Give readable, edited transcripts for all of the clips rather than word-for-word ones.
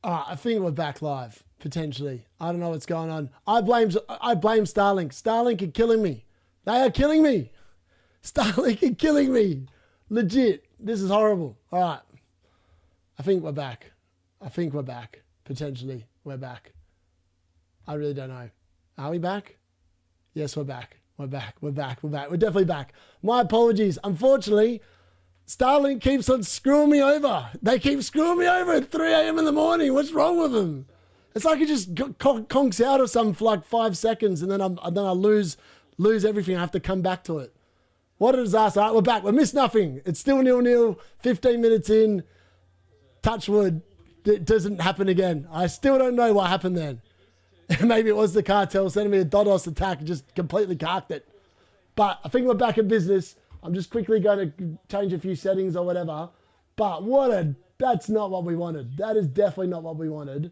I think we're back live, potentially. I don't know what's going on. I blame Starlink. Starlink are killing me. They are killing me. Starlink are killing me. Legit. This is horrible. All right. I think we're back. I think we're back. Potentially, we're back. I really don't know. Are we back? Yes, we're back. We're back. We're back. We're back. We're definitely back. My apologies. Unfortunately, Starlink keeps on screwing me over. They keep screwing me over at 3 a.m. in the morning. What's wrong with them? It's like it just conks out or something for like 5 seconds, and then I lose everything. I have to come back to it. What a disaster. All right, we're back. We missed nothing. It's still 0-0. 15 minutes in. Touch wood. It doesn't happen again. I still don't know what happened then. Maybe it was the Cartel sending me a DDoS attack and just completely carked it. But I think we're back in business. I'm just quickly going to change a few settings or whatever. But that's not what we wanted. That is definitely not what we wanted.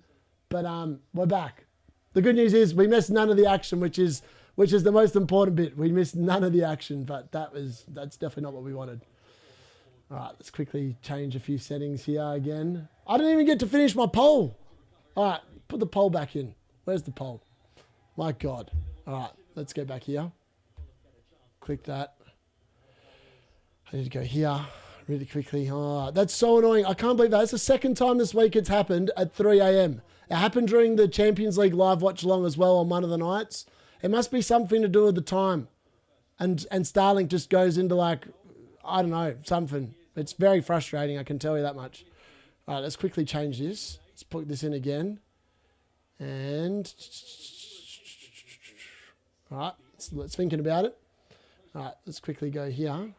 But we're back. The good news is we missed none of the action, which is the most important bit. We missed none of the action, but that's definitely not what we wanted. All right, let's quickly change a few settings here again. I didn't even get to finish my poll. All right, put the poll back in. Where's the poll? My God. All right, let's go back here. Click that. I need to go here really quickly. Oh, that's so annoying. I can't believe that. It's the second time this week it's happened at 3 a.m. It happened during the Champions League live watch along as well on one of the nights. It must be something to do with the time. And Starlink just goes into like, I don't know, something. It's very frustrating, I can tell you that much. All right, let's quickly change this. Let's put this in again. And, all right, let's thinking about it. All right, let's quickly go here.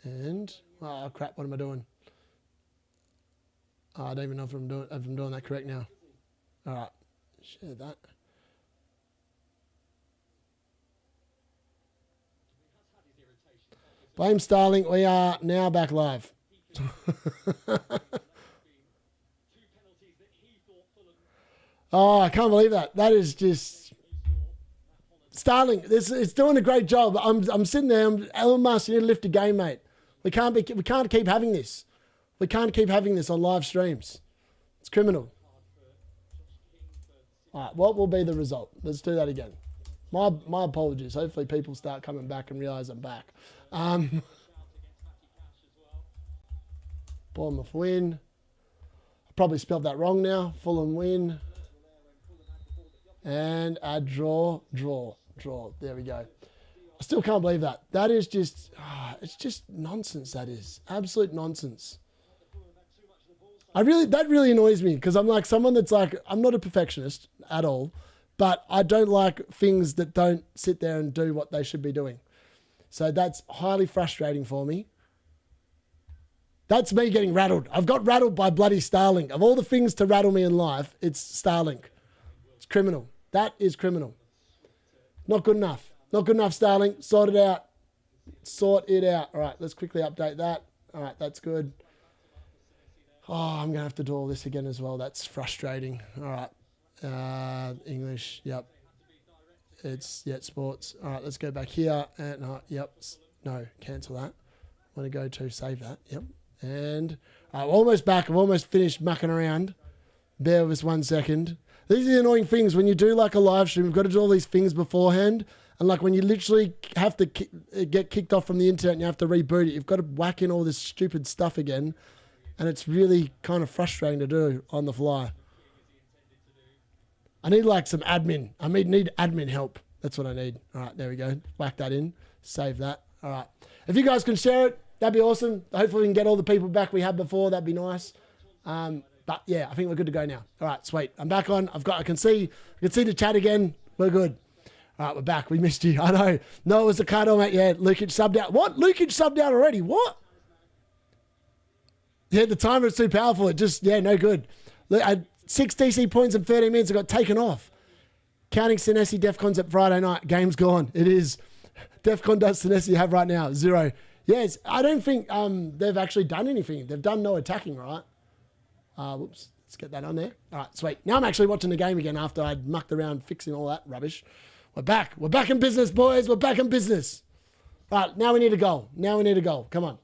And, oh crap, what am I doing? Oh, I don't even know if I'm doing that correct now. All right, share that. Blame Starlink, we are now back live. Oh, I can't believe that. That is just Starlink. It's doing a great job. I'm sitting there. Elon Musk, you need to lift a game, mate. We can't keep having this. We can't keep having this on live streams. It's criminal. All right, what will be the result? Let's do that again. My apologies. Hopefully people start coming back and realise I'm back. Bournemouth win. I probably spelled that wrong now. Fulham win. And a draw. There we go. I still can't believe that. That is just, it's just nonsense, that is. Absolute nonsense. That really annoys me because I'm like someone that's like, I'm not a perfectionist at all, but I don't like things that don't sit there and do what they should be doing. So that's highly frustrating for me. That's me getting rattled. I've got rattled by bloody Starlink. Of all the things to rattle me in life, it's Starlink. It's criminal. That is criminal. Not good enough. Not good enough, Starlink. Sort it out. Sort it out. All right, let's quickly update that. All right, that's good. Oh, I'm going to have to do all this again as well. That's frustrating. All right. English, yep. It's, sports. All right, let's go back here. And, yep. No, cancel that. Want to go to save that. Yep. And I'm almost back. I've almost finished mucking around. Bear with us 1 second. These are the annoying things. When you do like a live stream, you've got to do all these things beforehand. And like when you literally have to get kicked off from the internet and you have to reboot it, you've got to whack in all this stupid stuff again. And it's really kind of frustrating to do on the fly. I need like some admin. I need admin help. That's what I need. All right, there we go. Whack that in. Save that. All right. If you guys can share it, that'd be awesome. Hopefully we can get all the people back we had before. That'd be nice. But yeah, I think we're good to go now. All right, sweet. I'm back on. I can see the chat again. We're good. All right, we're back. We missed you. I know. No, it was the Cartel, mate. Yeah, Lukic subbed out. What? Lukic subbed out already? What? Yeah, the timer is too powerful. It just, yeah, no good. Look, 6 DC points in 13 minutes. It got taken off. Counting Senesi Defcons at Friday night. Game's gone. It is. Defcon does Senesi have right now? 0. Yes, I don't think they've actually done anything. They've done no attacking, right? Whoops. Let's get that on there. All right, sweet. Now I'm actually watching the game again after I'd mucked around fixing all that rubbish. We're back. We're back in business, boys. We're back in business. All right, now we need a goal. Now we need a goal. Come on.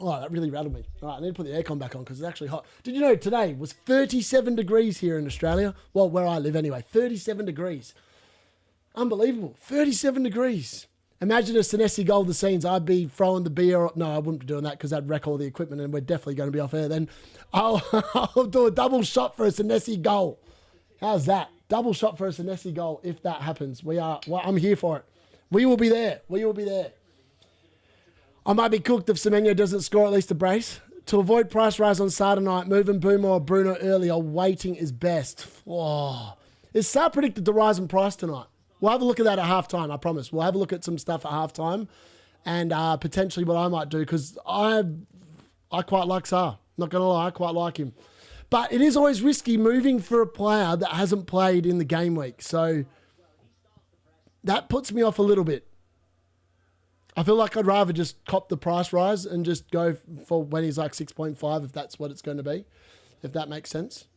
Oh, that really rattled me. All right, I need to put the aircon back on because it's actually hot. Did you know today was 37 degrees here in Australia? Well, where I live anyway, 37 degrees. Unbelievable, 37 degrees. Imagine a Senesi goal the scenes. I'd be throwing the beer. No, I wouldn't be doing that because I'd wreck all the equipment and we're definitely going to be off air then. I'll do a double shot for a Senesi goal. How's that? Double shot for a Senesi goal if that happens. I'm here for it. We will be there. We will be there. I might be cooked if Semenyo doesn't score at least a brace. To avoid price rise on Saturday night, moving Boomer or Bruno earlier, waiting is best. Oh. Is Sar predicted to rise in price tonight? We'll have a look at that at halftime, I promise. We'll have a look at some stuff at halftime and potentially what I might do because I quite like Sar. Not going to lie, I quite like him. But it is always risky moving for a player that hasn't played in the game week. So that puts me off a little bit. I feel like I'd rather just cop the price rise and just go for when he's like 6.5 if that's what it's going to be, if that makes sense.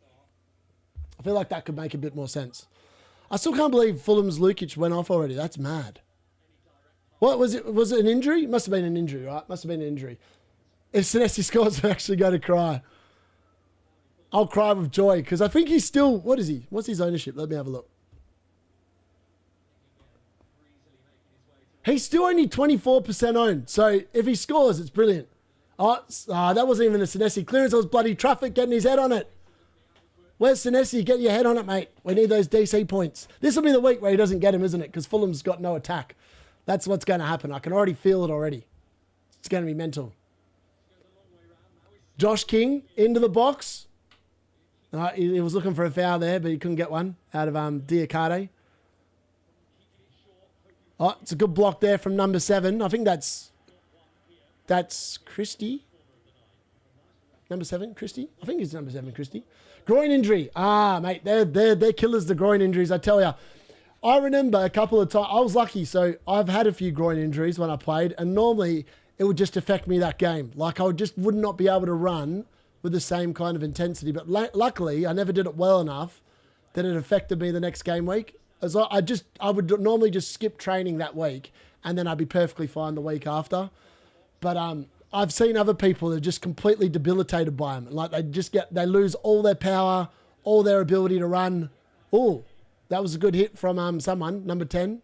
I feel like that could make a bit more sense. I still can't believe Fulham's Lukic went off already. That's mad. What was it? Was it an injury? Must have been an injury, right? Must have been an injury. If Senesi scores, I'm actually going to cry. I'll cry with joy because I think he's still, what is he? What's his ownership? Let me have a look. He's still only 24% owned. So if he scores, it's brilliant. Oh, that wasn't even a Senesi clearance. It was bloody traffic getting his head on it. Where's Senesi? Get your head on it, mate. We need those DC points. This will be the week where he doesn't get him, isn't it? Because Fulham's got no attack. That's what's going to happen. I can already feel it already. It's going to be mental. Josh King into the box. He was looking for a foul there, but he couldn't get one out of Diakate. Oh, it's a good block there from number 7. I think that's Christie. Number 7, Christie? I think it's number 7, Christie. Groin injury. Mate, they're killers, the groin injuries, I tell you. I remember a couple of times, I was lucky, so I've had a few groin injuries when I played, and normally it would just affect me that game. Like I would not be able to run with the same kind of intensity, but luckily I never did it well enough that it affected me the next game week. As I would normally just skip training that week and then I'd be perfectly fine the week after. But I've seen other people that are just completely debilitated by them. Like they lose all their power, all their ability to run. Oh, that was a good hit from someone, number 10.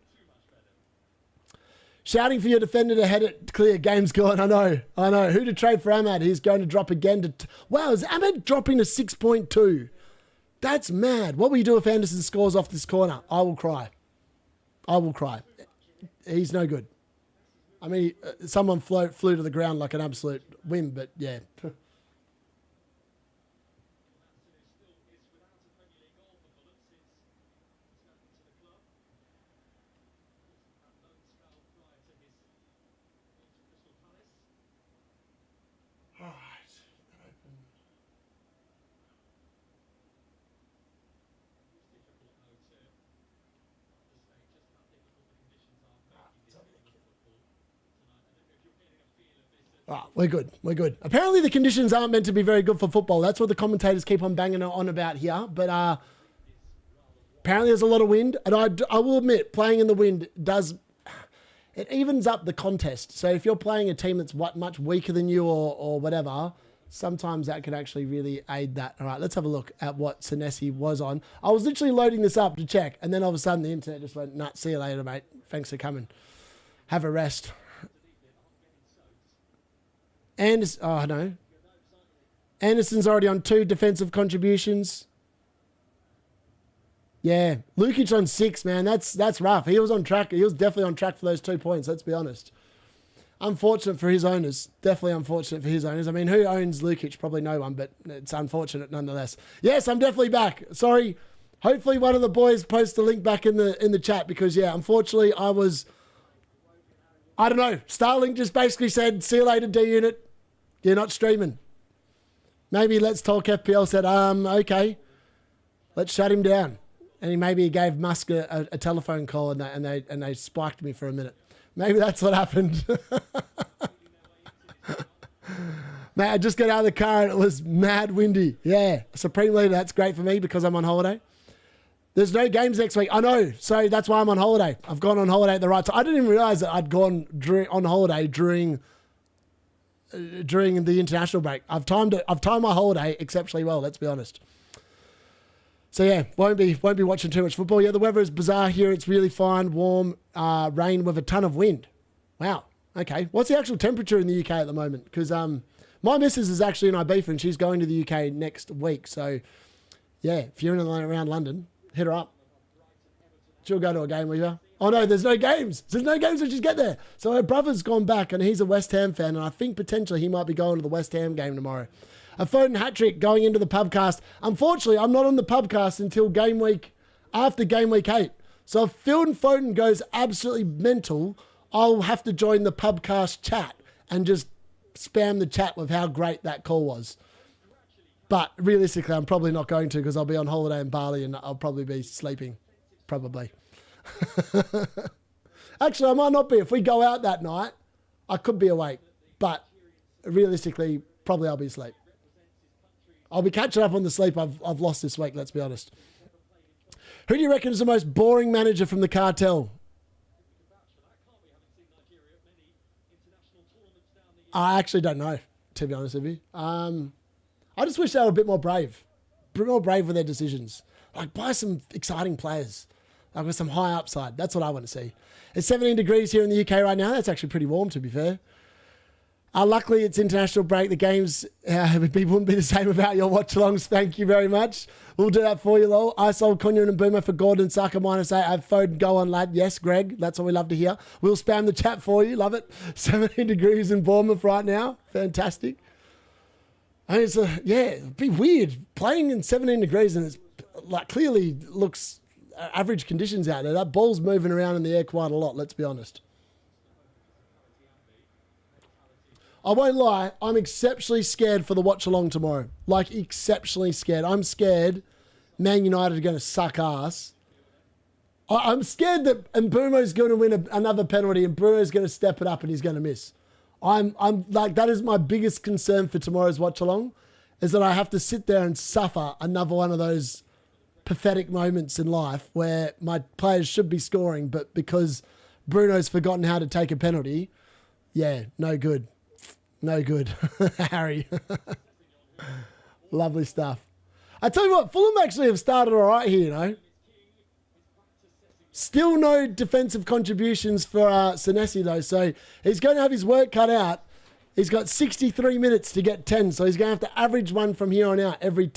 Shouting for your defender to head it clear. Game's gone. I know. Who to trade for Ahmad? He's going to drop again wow, is Ahmad dropping to 6.2? That's mad. What will you do if Andersen scores off this corner? I will cry. He's no good. I mean, someone flew to the ground like an absolute whim, but yeah. Oh, we're good. Apparently the conditions aren't meant to be very good for football. That's what the commentators keep on banging on about here. But apparently there's a lot of wind. And I will admit, playing in the wind it evens up the contest. So if you're playing a team that's much weaker than you or whatever, sometimes that can actually really aid that. All right, let's have a look at what Senesi was on. I was literally loading this up to check. And then all of a sudden the internet just went, nah, see you later, mate. Thanks for coming. Have a rest. Andersen's already on 2 defensive contributions. Yeah, Lukic on 6, man. That's rough. He was on track. He was definitely on track for those 2 points. Let's be honest. Unfortunate for his owners. Definitely unfortunate for his owners. I mean, who owns Lukic? Probably no one, but it's unfortunate nonetheless. Yes, I'm definitely back. Sorry. Hopefully one of the boys posts a link back in the chat because yeah, unfortunately I don't know. Starlink just basically said, see you later, D-Unit. You're not streaming. Maybe Let's Talk FPL said, okay, let's shut him down. And maybe he gave Musk a telephone call and they spiked me for a minute. Maybe that's what happened. Mate, I just got out of the car and it was mad windy. Yeah, Supreme Leader, that's great for me because I'm on holiday. There's no games next week. I know. So that's why I'm on holiday. I've gone on holiday at the right time. I didn't even realize that I'd gone on holiday during during the international break. I've timed my holiday exceptionally well, let's be honest. So yeah, won't be watching too much football. Yeah, the weather is bizarre here. It's really fine, warm, rain with a ton of wind. Wow. Okay. What's the actual temperature in the UK at the moment? Because my missus is actually in Ibiza and she's going to the UK next week. So yeah, if you're in and around London, hit her up. She'll go to a game with you. Oh no, there's no games. There's no games when she's get there. So her brother's gone back and he's a West Ham fan and I think potentially he might be going to the West Ham game tomorrow. A Foden hat-trick going into the pubcast. Unfortunately, I'm not on the pubcast until game week, after game week 8. So if Phil and Foden goes absolutely mental, I'll have to join the pubcast chat and just spam the chat with how great that call was. But realistically, I'm probably not going to because I'll be on holiday in Bali and I'll probably be sleeping. Probably. Actually, I might not be. If we go out that night, I could be awake. But realistically, probably I'll be asleep. I'll be catching up on the sleep I've lost this week, let's be honest. Who do you reckon is the most boring manager from the Cartel? I actually don't know, to be honest with you. I just wish they were a bit more brave. A bit more brave with their decisions. Like, buy some exciting players. Like, with some high upside. That's what I want to see. It's 17 degrees here in the UK right now. That's actually pretty warm, to be fair. Luckily, it's international break. The games wouldn't be the same without your watch-alongs. Thank you very much. We'll do that for you, lol. I sold Cunha and Boomer for Gordon, Saka -8. I have Foden, go on, lad. Yes, Greg. That's what we love to hear. We'll spam the chat for you. Love it. 17 degrees in Bournemouth right now. Fantastic. I mean, it'd be weird playing in 17 degrees and it's like clearly looks average conditions out there. That ball's moving around in the air quite a lot, let's be honest. I won't lie, I'm exceptionally scared for the watch-along tomorrow. Like, exceptionally scared. I'm scared Man United are going to suck ass. I'm scared that Mbeumo's going to win another penalty and Bruno's going to step it up and he's going to miss. I'm like, that is my biggest concern for tomorrow's watch-along, is that I have to sit there and suffer another one of those pathetic moments in life where my players should be scoring, but because Bruno's forgotten how to take a penalty, yeah, no good. No good. Harry. Lovely stuff. I tell you what, Fulham actually have started all right here, you know. Still no defensive contributions for Senesi, though, so he's going to have his work cut out. He's got 63 minutes to get 10, so he's going to have to average one from here on out every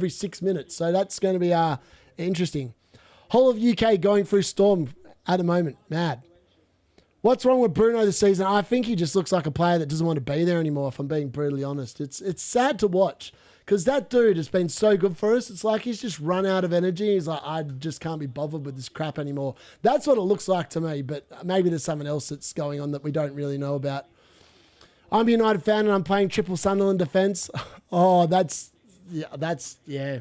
6 minutes. So that's going to be interesting. Whole of UK going through storm at the moment. Mad. What's wrong with Bruno this season? I think he just looks like a player that doesn't want to be there anymore, if I'm being brutally honest. It's sad to watch because that dude has been so good for us. It's like he's just run out of energy. He's like, I just can't be bothered with this crap anymore. That's what it looks like to me, but maybe there's something else that's going on that we don't really know about. I'm a United fan and I'm playing triple Sunderland defence. Oh, yeah.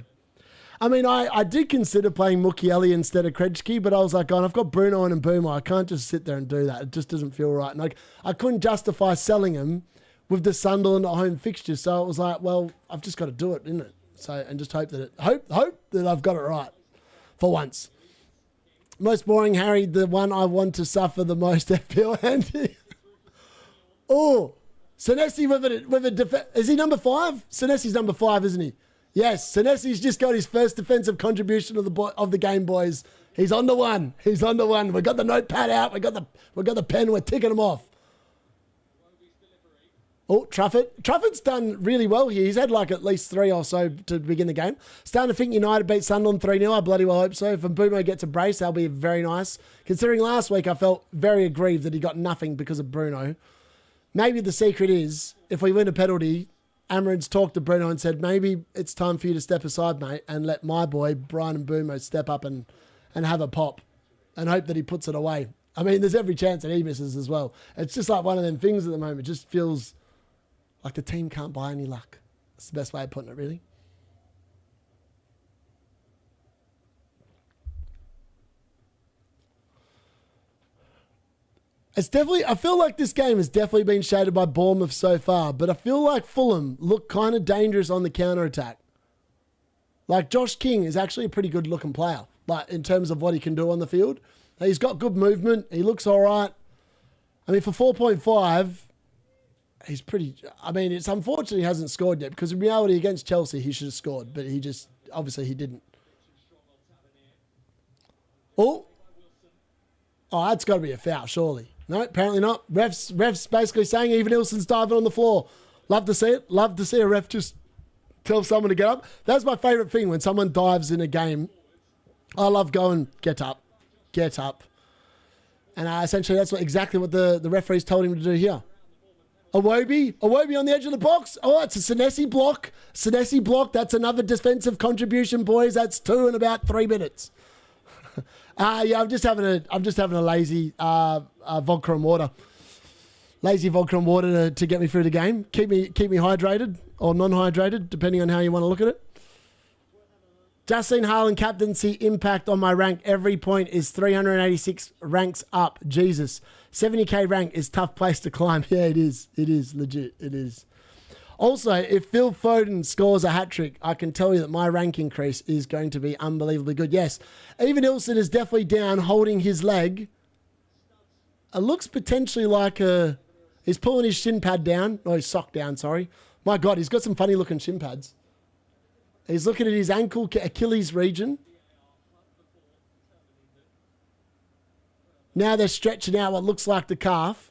I mean, I did consider playing Mukiele instead of Krejci, but I was like, I've got Bruno and Mbeumo. I can't just sit there and do that. It just doesn't feel right. And I couldn't justify selling him with the Sunderland at home fixture. So it was like, well, I've just got to do it, isn't it? So, and just hope that I've got it right for once. Most boring, Harry, the one I want to suffer the most FPL anti. Oh, Senesi with a defense. Is he number 5? Senesi's number 5, isn't he? Yes, Senesi's just got his first defensive contribution of the game, boys. He's on the one. He's on the one. We've got the notepad out. We've got the pen. We're ticking them off. Oh, Trafford. Trafford's done really well here. He's had like at least 3 or so to begin the game. Starting to think United beat Sunderland 3-0. I bloody well hope so. If Mbeumo gets a brace, that'll be very nice. Considering last week I felt very aggrieved that he got nothing because of Bruno. Maybe the secret is, if we win a penalty, Amarin's talked to Bruno and said, maybe it's time for you to step aside, mate, and let my boy, Brian Mbeumo, step up and have a pop and hope that he puts it away. I mean, there's every chance that he misses as well. It's just like one of them things at the moment. It just feels like the team can't buy any luck. That's the best way of putting it, really. It's definitely, I feel like this game has definitely been shaded by Bournemouth so far, but I feel like Fulham look kind of dangerous on the counter-attack. Like, Josh King is actually a pretty good looking player, like in terms of what he can do on the field. He's got good movement. He looks all right. I mean, for 4.5, he's pretty... I mean, it's unfortunate he hasn't scored yet because in reality against Chelsea he should have scored, but he just... Obviously he didn't. Oh, that's got to be a foul, surely. No, apparently not. Ref's basically saying even Ilson's diving on the floor. Love to see it. Love to see a ref just tell someone to get up. That's my favourite thing when someone dives in a game. I love going, get up, get up. And essentially that's exactly what the referees told him to do here. Iwobi on the edge of the box. Oh, it's a Senesi block. Senesi block. That's another defensive contribution, boys. That's 2 in about 3 minutes. Yeah, I'm just having a lazy vodka and water. Lazy vodka and water to get me through the game. Keep me hydrated or non-hydrated, depending on how you want to look at it. Just seen Haaland captaincy impact on my rank. Every point is 386 ranks up. Jesus. 70k rank is tough place to climb. Yeah, it is. It is. Legit. It is. Also, if Phil Foden scores a hat-trick, I can tell you that my rank increase is going to be unbelievably good. Yes, even Ilson is definitely down holding his leg. It looks potentially like he's pulling his shin pad down. No, his sock down, sorry. My God, he's got some funny-looking shin pads. He's looking at his ankle, Achilles region. Now they're stretching out what looks like the calf.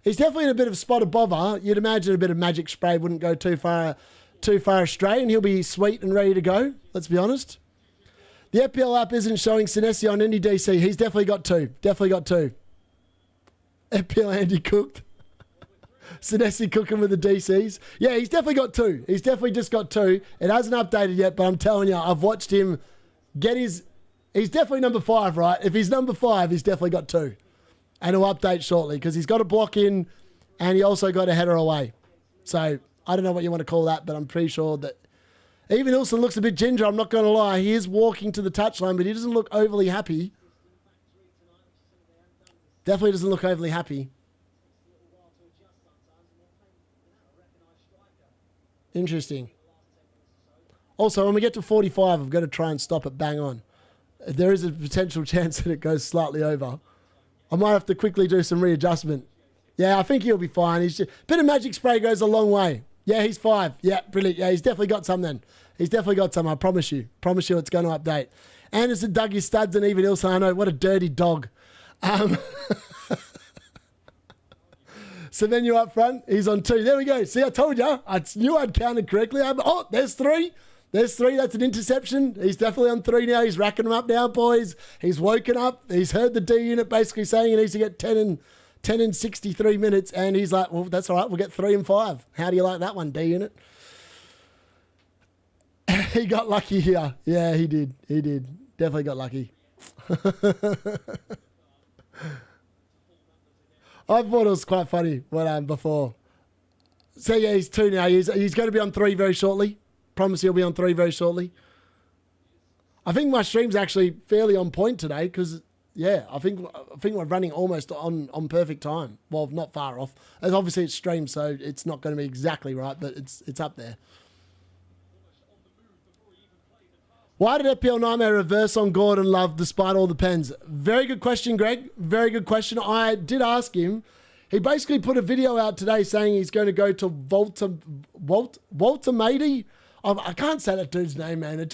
He's definitely in a bit of spot of bother. You'd imagine a bit of magic spray wouldn't go too far astray, and he'll be sweet and ready to go, let's be honest. The FPL app isn't showing Senesi on any DC. He's definitely got 2. Definitely got 2. FPL Andy cooked. Senesi cooking with the DCs. Yeah, he's definitely got 2. He's definitely just got 2. It hasn't updated yet, but I'm telling you, I've watched him get his... He's definitely number 5, right? If he's number 5, he's definitely got 2. And he'll update shortly because he's got a block in and he also got a header away. So I don't know what you want to call that, but I'm pretty sure that even Ilson looks a bit ginger. I'm not going to lie. He is walking to the touchline, but he doesn't look overly happy. Definitely doesn't look overly happy. Interesting. Also, when we get to 45, I've got to try and stop it bang on. There is a potential chance that it goes slightly over. I might have to quickly do some readjustment. Yeah, I think he'll be fine. He's just, bit of magic spray goes a long way. Yeah, he's 5. Yeah, brilliant. Yeah, he's definitely got some then. He's definitely got some, I promise you. Promise you it's going to update. Andersen dug his studs and even Ilson. I know, what a dirty dog. Semenyo up front. He's on 2. There we go. See, I told you. I knew I'd counted correctly. Oh, there's 3. There's 3. That's an interception. He's definitely on 3 now. He's racking them up now, boys. He's woken up. He's heard the D-Unit basically saying he needs to get 10 in 63 minutes. And he's like, well, that's all right. We'll get 3 and 5. How do you like that one, D-Unit? He got lucky here. Yeah, he did. He did. Definitely got lucky. I thought it was quite funny when before. So yeah, he's 2 now. He's going to be on 3 very shortly. Promise he'll be on 3 very shortly. I think my stream's actually fairly on point today because, yeah, I think we're running almost on perfect time. Well, not far off. As obviously it's streamed, so it's not going to be exactly right, but it's up there. Why did FPL Nightmare reverse on Gordon Love despite all the pens? Very good question, Greg. Very good question. I did ask him. He basically put a video out today saying he's going to go to Walter Mady. I can't say that dude's name, man.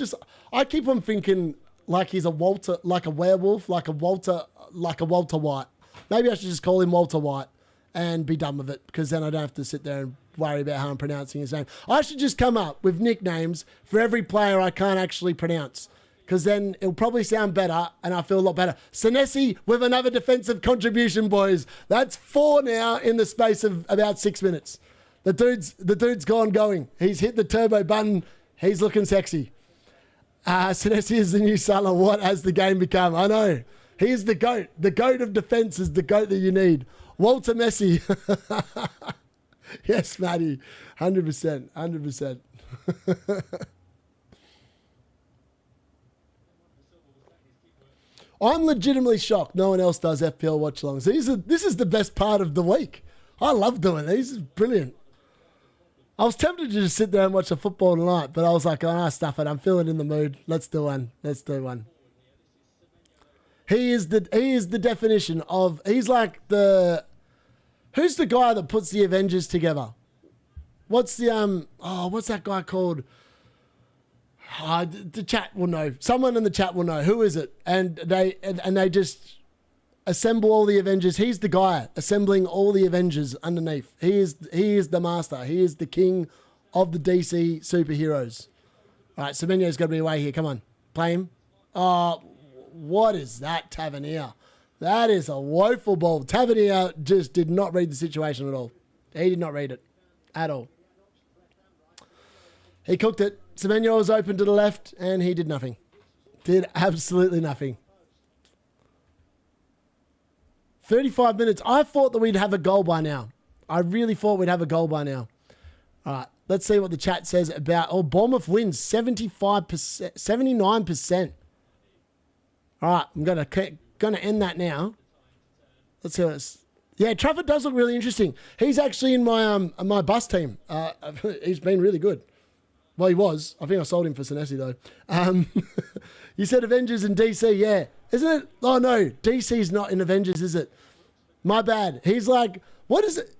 I keep on thinking like he's a Walter, like a werewolf, like a Walter White. Maybe I should just call him Walter White and be done with it because then I don't have to sit there and worry about how I'm pronouncing his name. I should just come up with nicknames for every player I can't actually pronounce because then it'll probably sound better and I feel a lot better. Senesi with another defensive contribution, boys. That's 4 now in the space of about 6 minutes. The dude's going. He's hit the turbo button. He's looking sexy. Senesi is the new Salah. What has the game become? I know. He's the GOAT. The GOAT of defense is the GOAT that you need. Walter Messi. Yes, Matty. 100%. 100%. I'm legitimately shocked no one else does FPL watch-alongs. This is the best part of the week. I love doing these. It's brilliant. I was tempted to just sit there and watch a football tonight, but I was like, oh, stuff it. I'm feeling in the mood. Let's do one. He is the definition of... He's like the Who's the guy that puts the Avengers together? What's the what's that guy called? The chat will know. Someone in the chat will know. Who is it? And they just assemble all the Avengers. He's the guy assembling all the Avengers underneath. He is the master. He is the king of the DC superheroes. All right, Semenyo's got to be away here. Come on, play him. Oh, what is that, Tavernier? That is a woeful ball. Tavernier just did not read the situation at all. He did not read it at all. He cooked it. Semenyo was open to the left, and he did nothing. Did absolutely nothing. 35 minutes. I thought that we'd have a goal by now. I really thought we'd have a goal by now. All right, let's see what the chat says about... Oh, Bournemouth wins 75%, 79%. All right, I'm going to end that now. Let's see what it's... Yeah, Trafford does look really interesting. He's actually in my bus team. He's been really good. Well, he was. I think I sold him for Senesi, though. You said Avengers and DC, yeah. Isn't it? Oh, no. DC's not in Avengers, is it? My bad. He's like, what is it?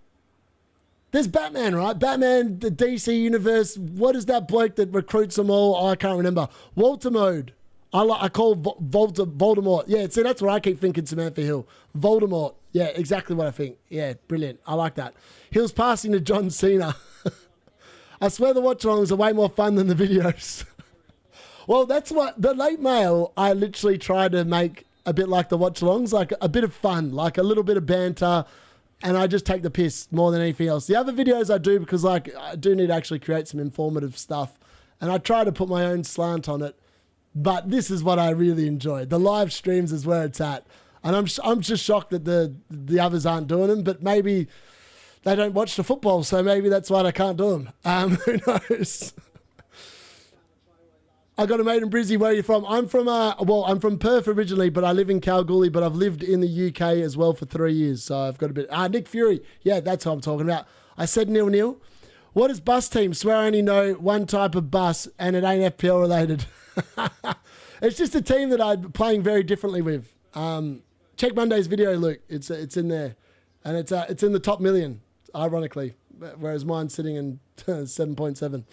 There's Batman, right? Batman, the DC universe. What is that bloke that recruits them all? Oh, I can't remember. Walter Mode. I call Voldemort. Yeah, see, that's what I keep thinking, Samantha Hill. Voldemort. Yeah, exactly what I think. Yeah, brilliant. I like that. Hill's passing to John Cena. I swear the watch-alongs are way more fun than the videos. Well, that's what... The late mail, I literally try to make a bit like the watch-alongs, like a bit of fun, like a little bit of banter, and I just take the piss more than anything else. The other videos I do because, like, I do need to actually create some informative stuff, and I try to put my own slant on it, but this is what I really enjoy. The live streams is where it's at, and I'm just shocked that the others aren't doing them, but maybe... They don't watch the football, so maybe that's why they can't do them. Who knows? I got a mate in Brizzy. Where are you from? I'm from Perth originally, but I live in Kalgoorlie, but I've lived in the UK as well for 3 years, so I've got a bit... Nick Fury. Yeah, that's what I'm talking about. I said 0-0. What is bus team? Swear I only know one type of bus, and it ain't FPL related. It's just a team that I'm playing very differently with. Check Monday's video, Luke. It's in there. And it's in the top million. Ironically, whereas mine's sitting in 7.7.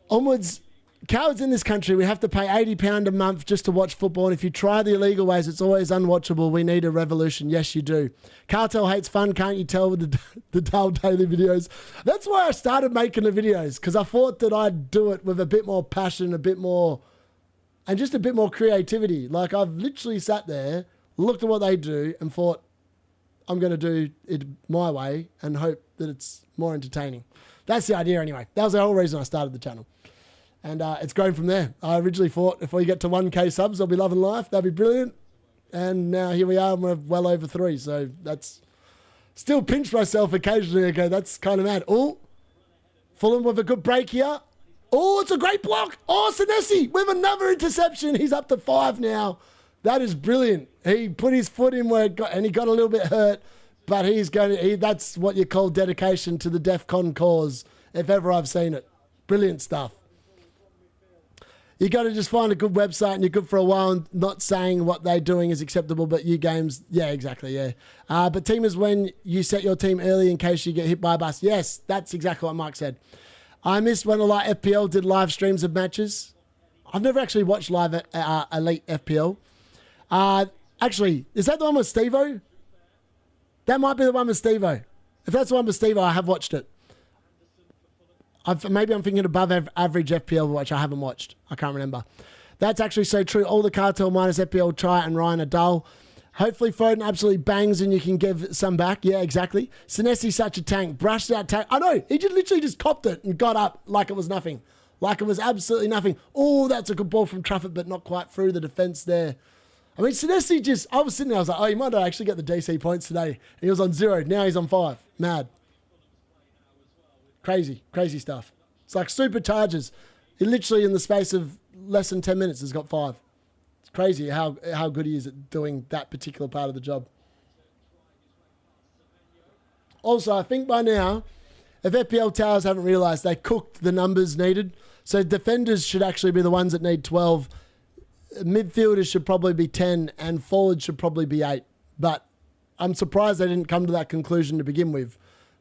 Onwards, cowards in this country, we have to pay £80 a month just to watch football, and if you try the illegal ways, it's always unwatchable. We need a revolution. Yes, you do. Cartel hates fun, can't you tell with the dull daily videos? That's why I started making the videos, because I thought that I'd do it with a bit more passion, a bit more, and just a bit more creativity. Like, I've literally sat there, looked at what they do, and thought, I'm going to do it my way and hope that it's more entertaining. That's the idea anyway. That was the whole reason I started the channel. And it's grown from there. I originally thought if we get to 1K subs, I'll be loving life. That'd be brilliant. And now here we are, and we're well over 3. So that's... Still pinch myself occasionally and go, that's kind of mad. Oh, Fulham with a good break here. Oh, it's a great block. Oh, Senesi with another interception. He's up to 5 now. That is brilliant. He put his foot in where it got, and he got a little bit hurt, but that's what you call dedication to the Defcon cause, if ever I've seen it. Brilliant stuff. You got to just find a good website and you're good for a while, and not saying what they're doing is acceptable, but you games, yeah, exactly, yeah. But team is when you set your team early in case you get hit by a bus. Yes, that's exactly what Mike said. I missed when a lot of FPL did live streams of matches. I've never actually watched live Elite FPL. Actually, is that the one with Steve-O? That might be the one with Steve-O. If that's the one with Steve-O, I have watched it. Maybe I'm thinking above average FPL, which I haven't watched. I can't remember. That's actually so true. All the Cartel minus FPL, Try and Ryan are dull. Hopefully Foden absolutely bangs and you can give some back. Yeah, exactly. Senesi's such a tank. Brushed out tank. I know. He just literally just copped it and got up like it was nothing. Like it was absolutely nothing. Oh, that's a good ball from Trafford, but not quite through the defence there. I mean, Senesi just... I was sitting there, I was like, oh, he might not actually get the DC points today. And he was on 0. Now he's on 5. Mad. Crazy. Crazy stuff. It's like supercharges. He literally, in the space of less than 10 minutes, has got 5. It's crazy how good he is at doing that particular part of the job. Also, I think by now, if FPL Towers haven't realised, they cooked the numbers needed. So defenders should actually be the ones that need 12. Midfielders should probably be 10, and forwards should probably be 8. But I'm surprised they didn't come to that conclusion to begin with.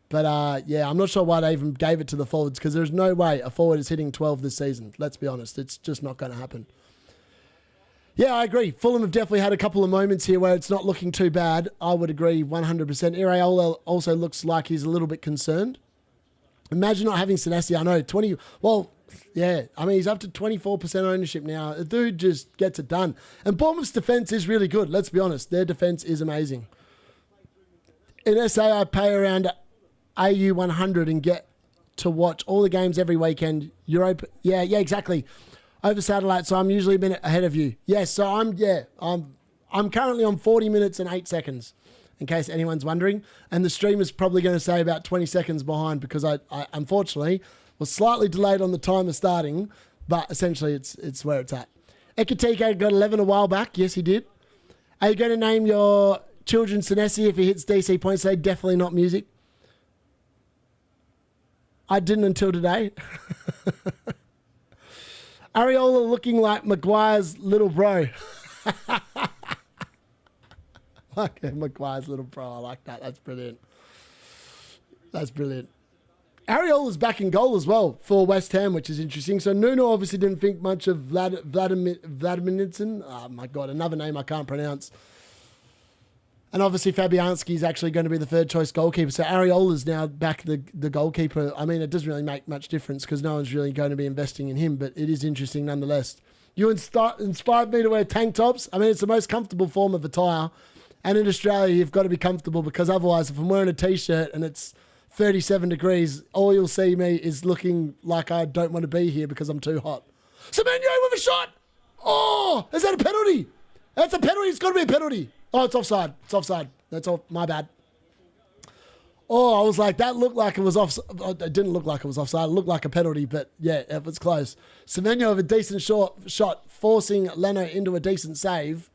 But yeah, I'm not sure why they even gave it to the forwards, because there's no way a forward is hitting 12 this season. Let's be honest. It's just not going to happen. Yeah, I agree. Fulham have definitely had a couple of moments here where it's not looking too bad. I would agree 100%. Iraola also looks like he's a little bit concerned. Imagine not having Senesi. I know, 20... Well, yeah. I mean, he's up to 24% ownership now. The dude just gets it done. And Bournemouth's defence is really good. Let's be honest. Their defence is amazing. In SA, I pay around AU 100 and get to watch all the games every weekend. Europa... Yeah, exactly. Over satellite, so I'm usually a minute ahead of you. Yes, so I'm currently on 40 minutes and 8 seconds, in case anyone's wondering. And the stream is probably going to say about 20 seconds behind, because I unfortunately was slightly delayed on the timer starting, but essentially it's where it's at. Ekatike got 11 a while back. Yes, he did. Are you going to name your children Senesi if he hits DC points? Say definitely not music. I didn't until today. Areola looking like Maguire's little bro. Okay, Maguire's little bro. I like that. That's brilliant. That's brilliant. Areola's back in goal as well for West Ham, which is interesting. So Nuno obviously didn't think much of Vladimirson. Oh my God, another name I can't pronounce. And obviously Fabianski is actually going to be the third choice goalkeeper. So Areola's now back the goalkeeper. I mean, it doesn't really make much difference because no one's really going to be investing in him, but it is interesting nonetheless. You inspired me to wear tank tops. I mean, it's the most comfortable form of attire. And in Australia, you've got to be comfortable, because otherwise, if I'm wearing a T-shirt and it's 37 degrees, all you'll see me is looking like I don't want to be here because I'm too hot. Semenyo with a shot! Oh, is that a penalty? That's a penalty. It's got to be a penalty. Oh, it's offside. It's offside. That's all. My bad. Oh, I was like, that looked like it was off. It didn't look like it was offside. It looked like a penalty, but yeah, it was close. Semenyo with a decent shot, forcing Leno into a decent save.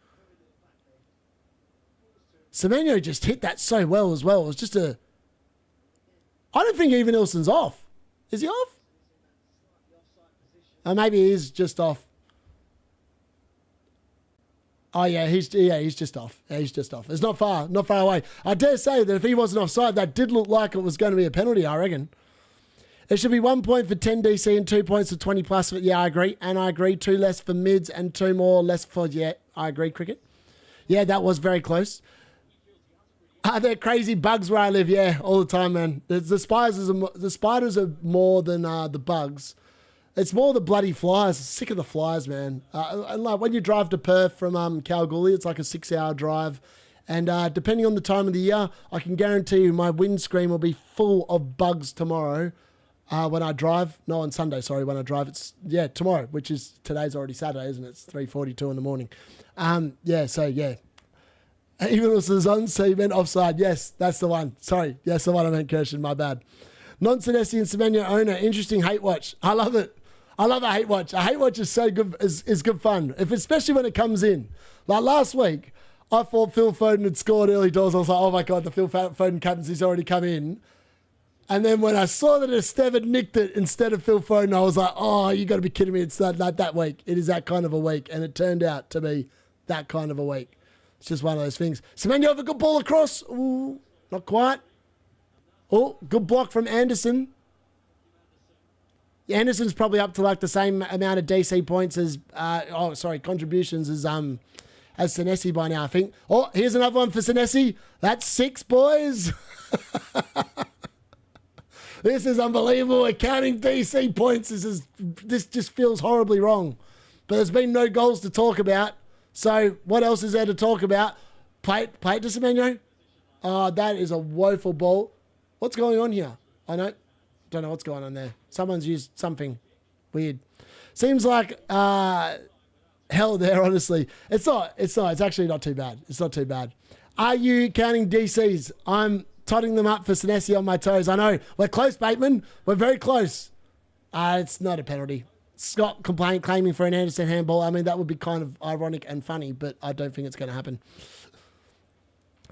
Semenyo just hit that so well as well. It was just a... I don't think even Ilson's off. Is he off? Or maybe he is just off. Oh, yeah, he's just off. Yeah, he's just off. It's not far away. I dare say that if he wasn't offside, that did look like it was going to be a penalty, I reckon. It should be 1 point for 10 DC and 2 points for 20 plus. Yeah, I agree. And I agree, 2 less for mids and 2 more less for... Yeah, I agree, cricket. Yeah, that was very close. Are there crazy bugs where I live? Yeah, all the time, man. The spiders are more than the bugs. It's more the bloody flies. I'm sick of the flies, man. And like when you drive to Perth from Kalgoorlie, it's like a 6-hour drive. And depending on the time of the year, I can guarantee you my windscreen will be full of bugs tomorrow when I drive. No, on Sunday, sorry, when I drive. It's, yeah, tomorrow, which is, today's already Saturday, isn't it? It's 3:42 in the morning. Yeah, so yeah. Even if it was on, so you meant offside. Yes, that's the one. Sorry. Yes, the one I meant, Kirshen. My bad. Non-Senesi and Semenyo owner. Interesting hate watch. I love it. I love a hate watch. A hate watch is so good, is good fun, especially when it comes in. Like last week, I thought Phil Foden had scored early doors. I was like, oh my God, the Phil Foden captaincy's already come in. And then when I saw that Esteve had nicked it instead of Phil Foden, I was like, oh, you got to be kidding me. It's not that week. It is that kind of a week. And it turned out to be that kind of a week. It's just one of those things. Semenyo have a good ball across. Ooh, not quite. Oh, good block from Andersen. Andersen's probably up to like the same amount of DC points as, contributions as Senesi by now, I think. Oh, here's another one for Senesi. That's 6, boys. This is unbelievable. We're counting DC points. This just feels horribly wrong. But there's been no goals to talk about. So what else is there to talk about? Play it to Semenyo. Oh, that is a woeful ball. What's going on here? I don't know what's going on there. Someone's used something weird. Seems like hell there, honestly. It's not. It's actually not too bad. It's not too bad. Are you counting DCs? I'm totting them up for Senesi on my toes. I know. We're close, Bateman. We're very close. It's not a penalty. Scott claiming for an Andersen handball. I mean, that would be kind of ironic and funny, but I don't think it's going to happen.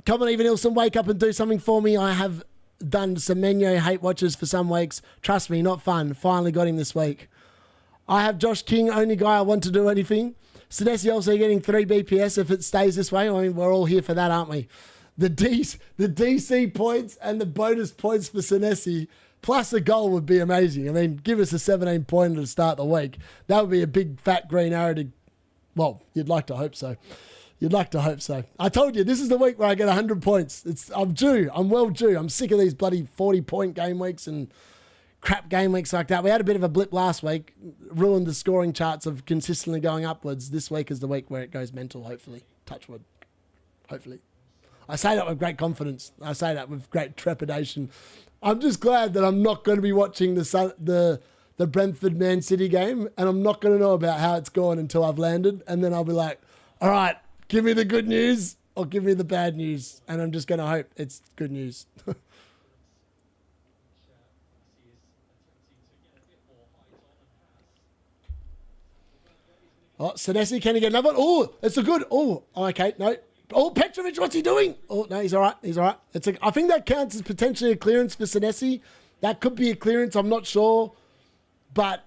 Come on, even Ilson, wake up and do something for me. I have done Semenyo hate watches for some weeks. Trust me, not fun. Finally got him this week. I have Josh King, only guy I want to do anything. Senesi also getting 3 BPS if it stays this way. I mean, we're all here for that, aren't we? the DC points and the bonus points for Senesi, plus a goal would be amazing. I mean, give us a 17-pointer to start the week. That would be a big fat green arrow to, well, you'd like to hope so. You'd like to hope so. I told you, this is the week where I get 100 points. I'm due. I'm well due. I'm sick of these bloody 40-point game weeks and crap game weeks like that. We had a bit of a blip last week, ruined the scoring charts of consistently going upwards. This week is the week where it goes mental, hopefully. Touch wood. Hopefully. I say that with great confidence. I say that with great trepidation. I'm just glad that I'm not going to be watching the Brentford Man City game, and I'm not going to know about how it's gone until I've landed, and then I'll be like, all right, give me the good news or give me the bad news, and I'm just going to hope it's good news. Oh, Senesi, can he get another one? Oh, it's a good. Oh, okay, no. Oh, Petrovic, what's he doing? Oh, no, he's all right. He's all right. I think that counts as potentially a clearance for Senesi. That could be a clearance. I'm not sure. But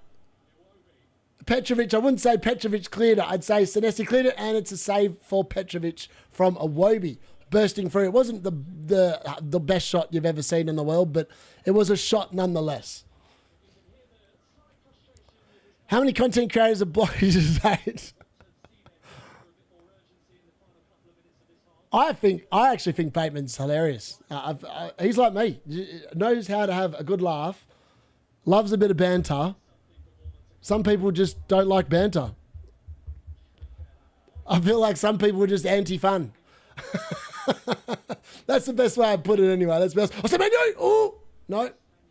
Petrovic, I wouldn't say Petrovic cleared it. I'd say Senesi cleared it, and it's a save for Petrovic from Iwobi bursting through. It wasn't the best shot you've ever seen in the world, but it was a shot nonetheless. How many content creators are blocked? I actually think Bateman's hilarious. He's like me. Knows how to have a good laugh. Loves a bit of banter. Some people just don't like banter. I feel like some people are just anti-fun. That's the best way I put it anyway. That's the best. I said, Semenyo! Oh, no.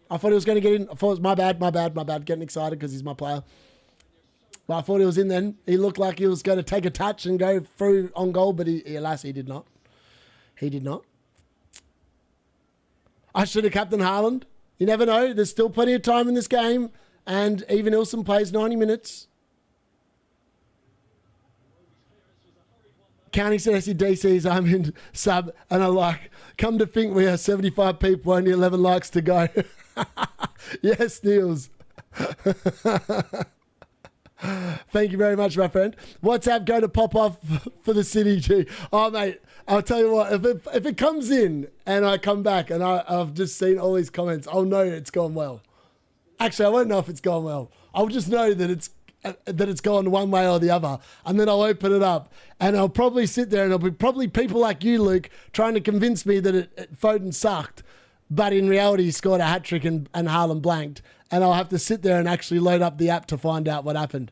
I thought he was going to get in. I thought it was my bad. Getting excited because he's my player. But I thought he was in then. He looked like he was going to take a touch and go through on goal, but alas, he did not. He did not. I should have captained Haaland. You never know. There's still plenty of time in this game. And even Ilson plays 90 minutes. Counting Senesi DCs, I'm in sub, and I'm like, come to think we are 75 people, only 11 likes to go. Yes, Niels. Thank you very much, my friend. WhatsApp going to pop off for the City too. Oh, mate, I'll tell you what, if it comes in and I come back and I've just seen all these comments, I'll know it's gone well. Actually, I won't know if it's gone well. I'll just know that it's gone one way or the other. And then I'll open it up and I'll probably sit there and there'll be probably people like you, Luke, trying to convince me that Foden sucked. But in reality, he scored a hat-trick and Haaland blanked. And I'll have to sit there and actually load up the app to find out what happened.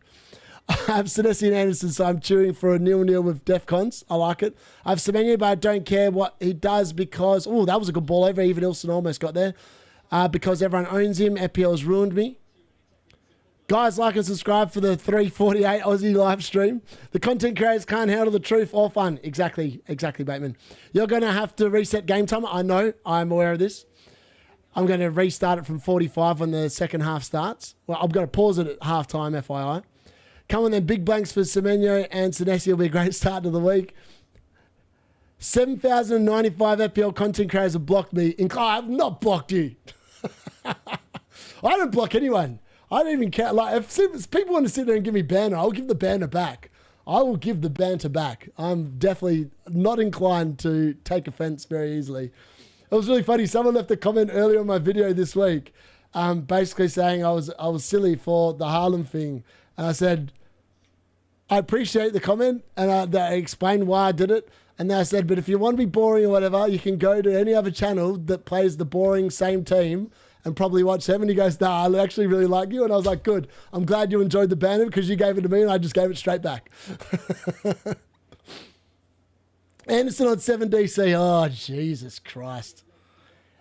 I have Senesi and Andersen, so I'm cheering for a 0-0 with Defcons. I like it. I have Semenyo, but I don't care what he does because... Oh, that was a good ball over. Even Ilson almost got there. Because everyone owns him. FPL has ruined me. Guys, like and subscribe for the 348 Aussie live stream. The content creators can't handle the truth or fun. Exactly, Bateman. You're going to have to reset game time. I know. I'm aware of this. I'm going to restart it from 45 when the second half starts. Well, I'm going to pause it at half time, FYI. Come on then, big blanks for Semenyo and Senesi will be a great start to the week. 7,095 FPL content creators have blocked me. I have not blocked you. I don't block anyone. I don't even care. Like, if people want to sit there and give me banter, I'll give the banter back. I will give the banter back. I'm definitely not inclined to take offense very easily. It was really funny. Someone left a comment earlier on my video this week, basically saying I was silly for the Haaland thing. And I said, I appreciate the comment, and I explained why I did it. And then I said, but if you want to be boring or whatever, you can go to any other channel that plays the boring same team and probably watch them. And he goes, nah, I actually really like you. And I was like, good. I'm glad you enjoyed the banner because you gave it to me and I just gave it straight back. Andersen on 7 DC. Oh, Jesus Christ.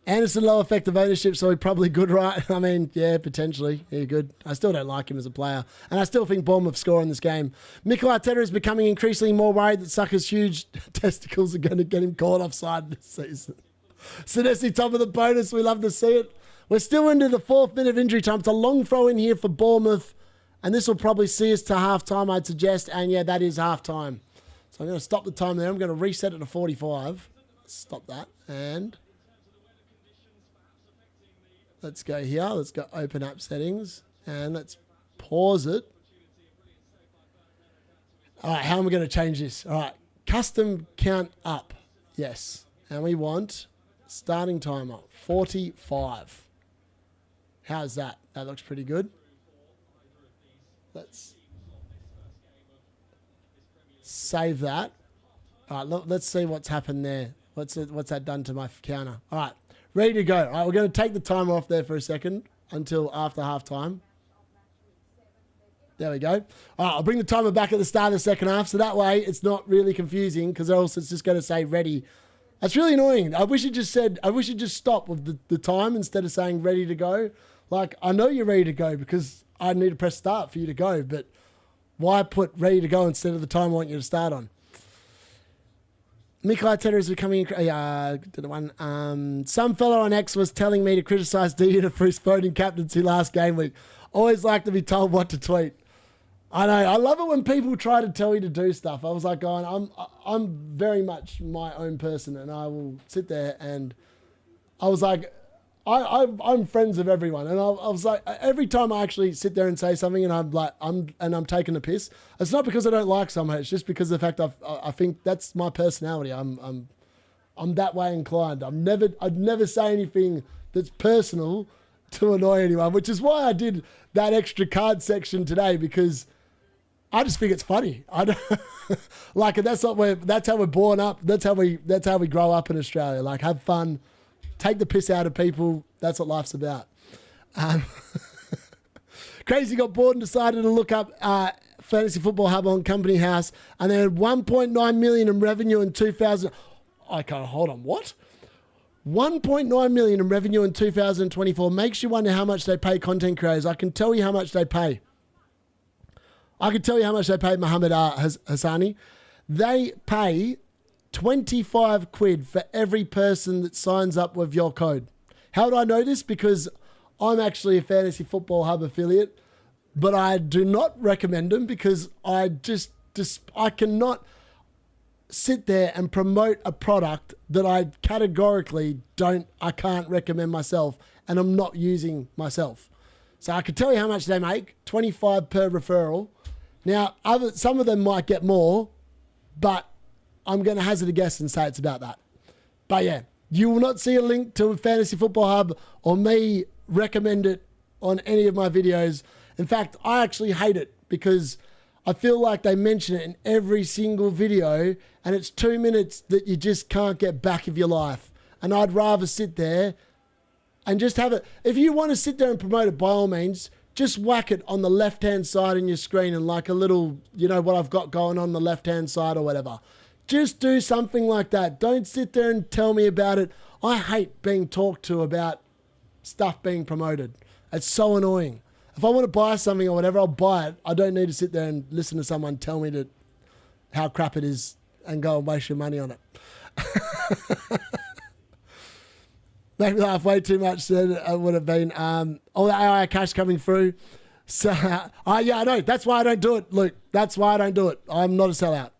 Andersen low effective ownership, so he probably good, right? I mean, yeah, potentially. Yeah, good. I still don't like him as a player. And I still think Bournemouth score in this game. Mikel Arteta is becoming increasingly more worried that Sucker's huge testicles are going to get him caught offside this season. Senesi top of the bonus. We love to see it. We're still into the 4th minute of injury time. It's a long throw in here for Bournemouth. And this will probably see us to half-time, I'd suggest. And yeah, that is half-time. So I'm going to stop the time there. I'm going to reset it to 45. Stop that. And let's go here. Let's go open app settings. And let's pause it. All right, how am I going to change this? All right, custom count up. Yes. And we want starting timer, 45. How's that? That looks pretty good. Let's save that. All right, let's see what's happened there. What's that done to my counter? All right, ready to go. All right, we're going to take the timer off there for a second until after half time. There we go. All right, I'll bring the timer back at the start of the second half, so that way it's not really confusing, because else it's just going to say ready. That's really annoying. I wish it just stopped with the time instead of saying ready to go. Like, I know you're ready to go because I need to press start for you to go, but why put ready to go instead of the time I want you to start on? Mikel Arteta is becoming the one. Some fellow on X was telling me to criticise D-Unit for his voting captaincy last game week. Always like to be told what to tweet. I know. I love it when people try to tell you to do stuff. I was like going, I'm very much my own person, and I will sit there and I was like, I'm friends of everyone, and I was like, every time I actually sit there and say something, and I'm like, I'm taking the piss. It's not because I don't like someone. It's just because of the fact I think that's my personality. I'm that way inclined. I'd never say anything that's personal to annoy anyone, which is why I did that extra card section today, because I just think it's funny. I don't, like, that's how we're born up. That's how we grow up in Australia. Like, have fun. Take the piss out of people. That's what life's about. Crazy got bored and decided to look up Fantasy Football Hub on Company House, and they had 1.9 million in revenue in 2000. I can't hold on. What? 1.9 million in revenue in 2024 makes you wonder how much they pay content creators. I can tell you how much they pay. I can tell you how much they pay Mohammed Hassani. They pay 25 quid for every person that signs up with your code. How do I know this? Because I'm actually a Fantasy Football Hub affiliate, but I do not recommend them, because I cannot sit there and promote a product that I categorically I can't recommend myself, and I'm not using myself. So I can tell you how much they make, 25 per referral. Now, some of them might get more, but I'm going to hazard a guess and say it's about that. But yeah, you will not see a link to Fantasy Football Hub or me recommend it on any of my videos. In fact, I actually hate it, because I feel like they mention it in every single video, and it's 2 minutes that you just can't get back of your life. And I'd rather sit there and just have it. If you want to sit there and promote it, by all means, just whack it on the left-hand side in your screen, and like a little, what I've got going on the left-hand side or whatever. Just do something like that. Don't sit there and tell me about it. I hate being talked to about stuff being promoted. It's so annoying. If I want to buy something or whatever, I'll buy it. I don't need to sit there and listen to someone tell me how crap it is and go and waste your money on it. Make me laugh way too much than it would have been. All the AI cash coming through. So, yeah, I know. That's why I don't do it, Luke. That's why I don't do it. I'm not a sellout.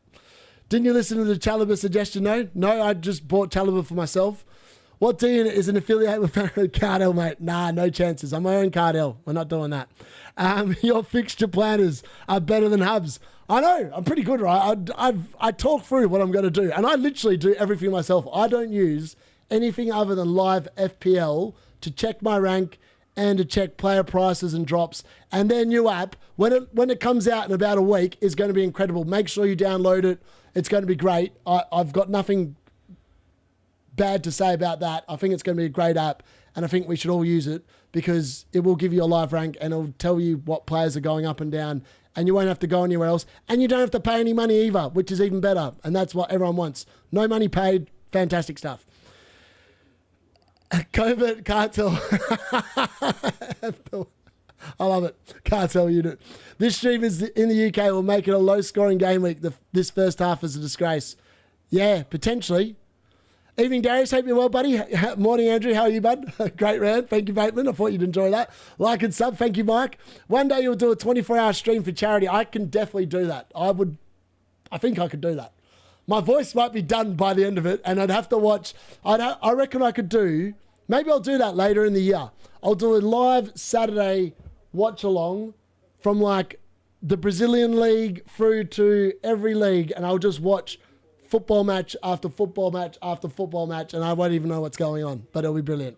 Didn't you listen to the Chalobah suggestion? No, I just bought Chalobah for myself. What D-Unit is an affiliate with Cartel, mate? Nah, no chances. I'm my own Cartel. We're not doing that. Your fixture planners are better than Hubs. I know. I'm pretty good, right? I talk through what I'm going to do, and I literally do everything myself. I don't use anything other than live FPL to check my rank and to check player prices and drops. And their new app, when it comes out in about a week, is going to be incredible. Make sure you download it. It's going to be great. I've got nothing bad to say about that. I think it's going to be a great app, and I think we should all use it, because it will give you a live rank, and it'll tell you what players are going up and down, and you won't have to go anywhere else, and you don't have to pay any money either, which is even better, and that's what everyone wants. No money paid. Fantastic stuff. Covert Cartel. I love it. Cartel unit. This stream is in the UK will make it a low-scoring game week. This first half is a disgrace. Yeah, potentially. Evening, Darius. Hope you're well, buddy. Morning, Andrew. How are you, bud? Great round. Thank you, Bateman. I thought you'd enjoy that. Like and sub. Thank you, Mike. One day you'll do a 24-hour stream for charity. I can definitely do that. I think I could do that. My voice might be done by the end of it, and I'd have to watch. I reckon I could do. Maybe I'll do that later in the year. I'll do a live Saturday watch along from like the Brazilian league through to every league, and I'll just watch football match after football match after football match, and I won't even know what's going on, but it'll be brilliant.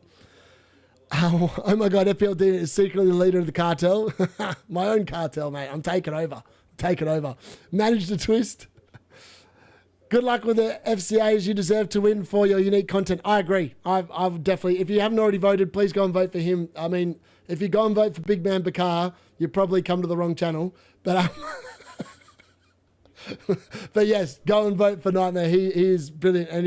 Oh my God, FPL D-Unit is secretly the leader of the cartel. My own cartel, mate. I'm taking over. Take it over. Manage the twist. Good luck with the FCAs. You deserve to win for your unique content. I agree. I've definitely, if you haven't already voted, please go and vote for him. I mean, if you go and vote for Big Man Bakar, you probably come to the wrong channel. But but yes, go and vote for Nightmare. He is brilliant, and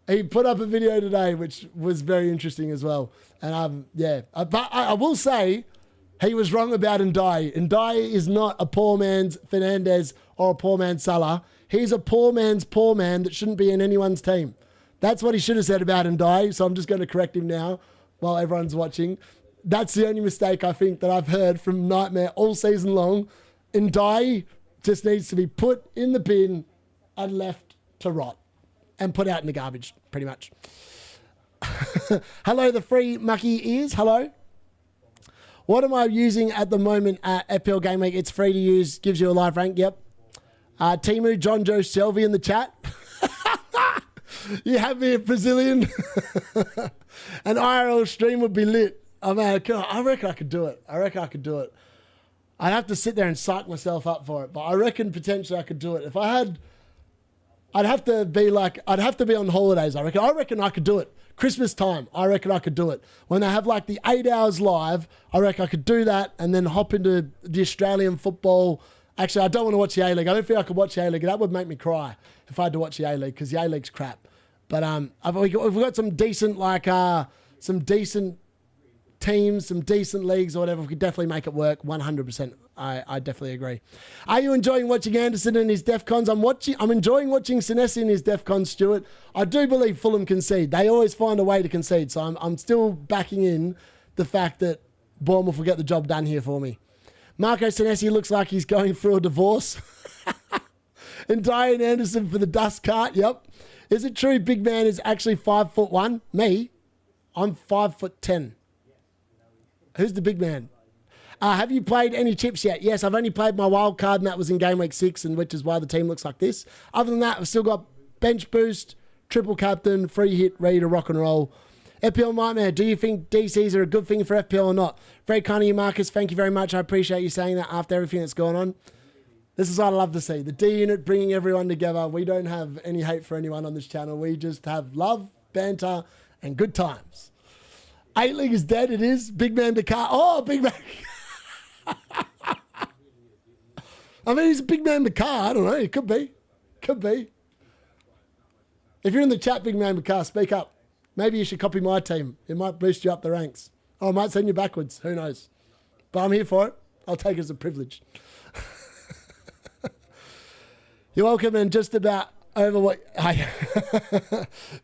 he put up a video today which was very interesting as well. And yeah, but I will say he was wrong about Ndiaye. Ndiaye is not a poor man's Fernandez or a poor man's Salah. He's a poor man's poor man that shouldn't be in anyone's team. That's what he should have said about Ndiaye. So I'm just going to correct him now while everyone's watching. That's the only mistake I think that I've heard from Nightmare all season long. Ndiaye just needs to be put in the bin and left to rot and put out in the garbage, pretty much. Hello, the free mucky ears. Hello. What am I using at the moment at FPL Gameweek? It's free to use, gives you a live rank. Yep. Timu, John Joe Shelby in the chat. You have me a Brazilian. An IRL stream would be lit. Oh man, I reckon I could do it. I'd have to sit there and psych myself up for it, but I reckon potentially I could do it. If I had, I'd have to be on holidays. I reckon I could do it. Christmas time, I reckon I could do it. When they have like the 8 hours live, I reckon I could do that and then hop into the Australian football. Actually, I don't want to watch the A-League. I don't feel I could watch the A-League. That would make me cry if I had to watch the A-League, because the A-League's crap. But we've got some decent, some decent teams, some decent leagues or whatever. We could definitely make it work 100%. I definitely agree. Are you enjoying watching Andersen and his Defcons? I'm enjoying watching Senesi and his Defcons, Stuart. I do believe Fulham concede. They always find a way to concede. So I'm still backing in the fact that Bournemouth will get the job done here for me. Marco Senesi looks like he's going through a divorce. And Diane Andersen for the dust cart. Yep. Is it true Big Man is actually 5'1"? Me? I'm 5'10". Who's the big man? Have you played any chips yet? Yes, I've only played my wild card, and that was in game week 6, and which is why the team looks like this. Other than that, I've still got bench boost, triple captain, free hit, ready to rock and roll. FPL Nightmare, do you think DCs are a good thing for FPL or not? Very kind of you, Marcus. Thank you very much. I appreciate you saying that after everything that's going on. This is what I love to see. The D-Unit bringing everyone together. We don't have any hate for anyone on this channel. We just have love, banter, and good times. 8 League is dead. It is. Big Man Bakar. Oh, Big Man. I mean, he's a Big Man Bakar. I don't know. It could be. Could be. If you're in the chat, Big Man Bakar, speak up. Maybe you should copy my team. It might boost you up the ranks. Or it might send you backwards. Who knows? But I'm here for it. I'll take it as a privilege. You're welcome, and just about over what...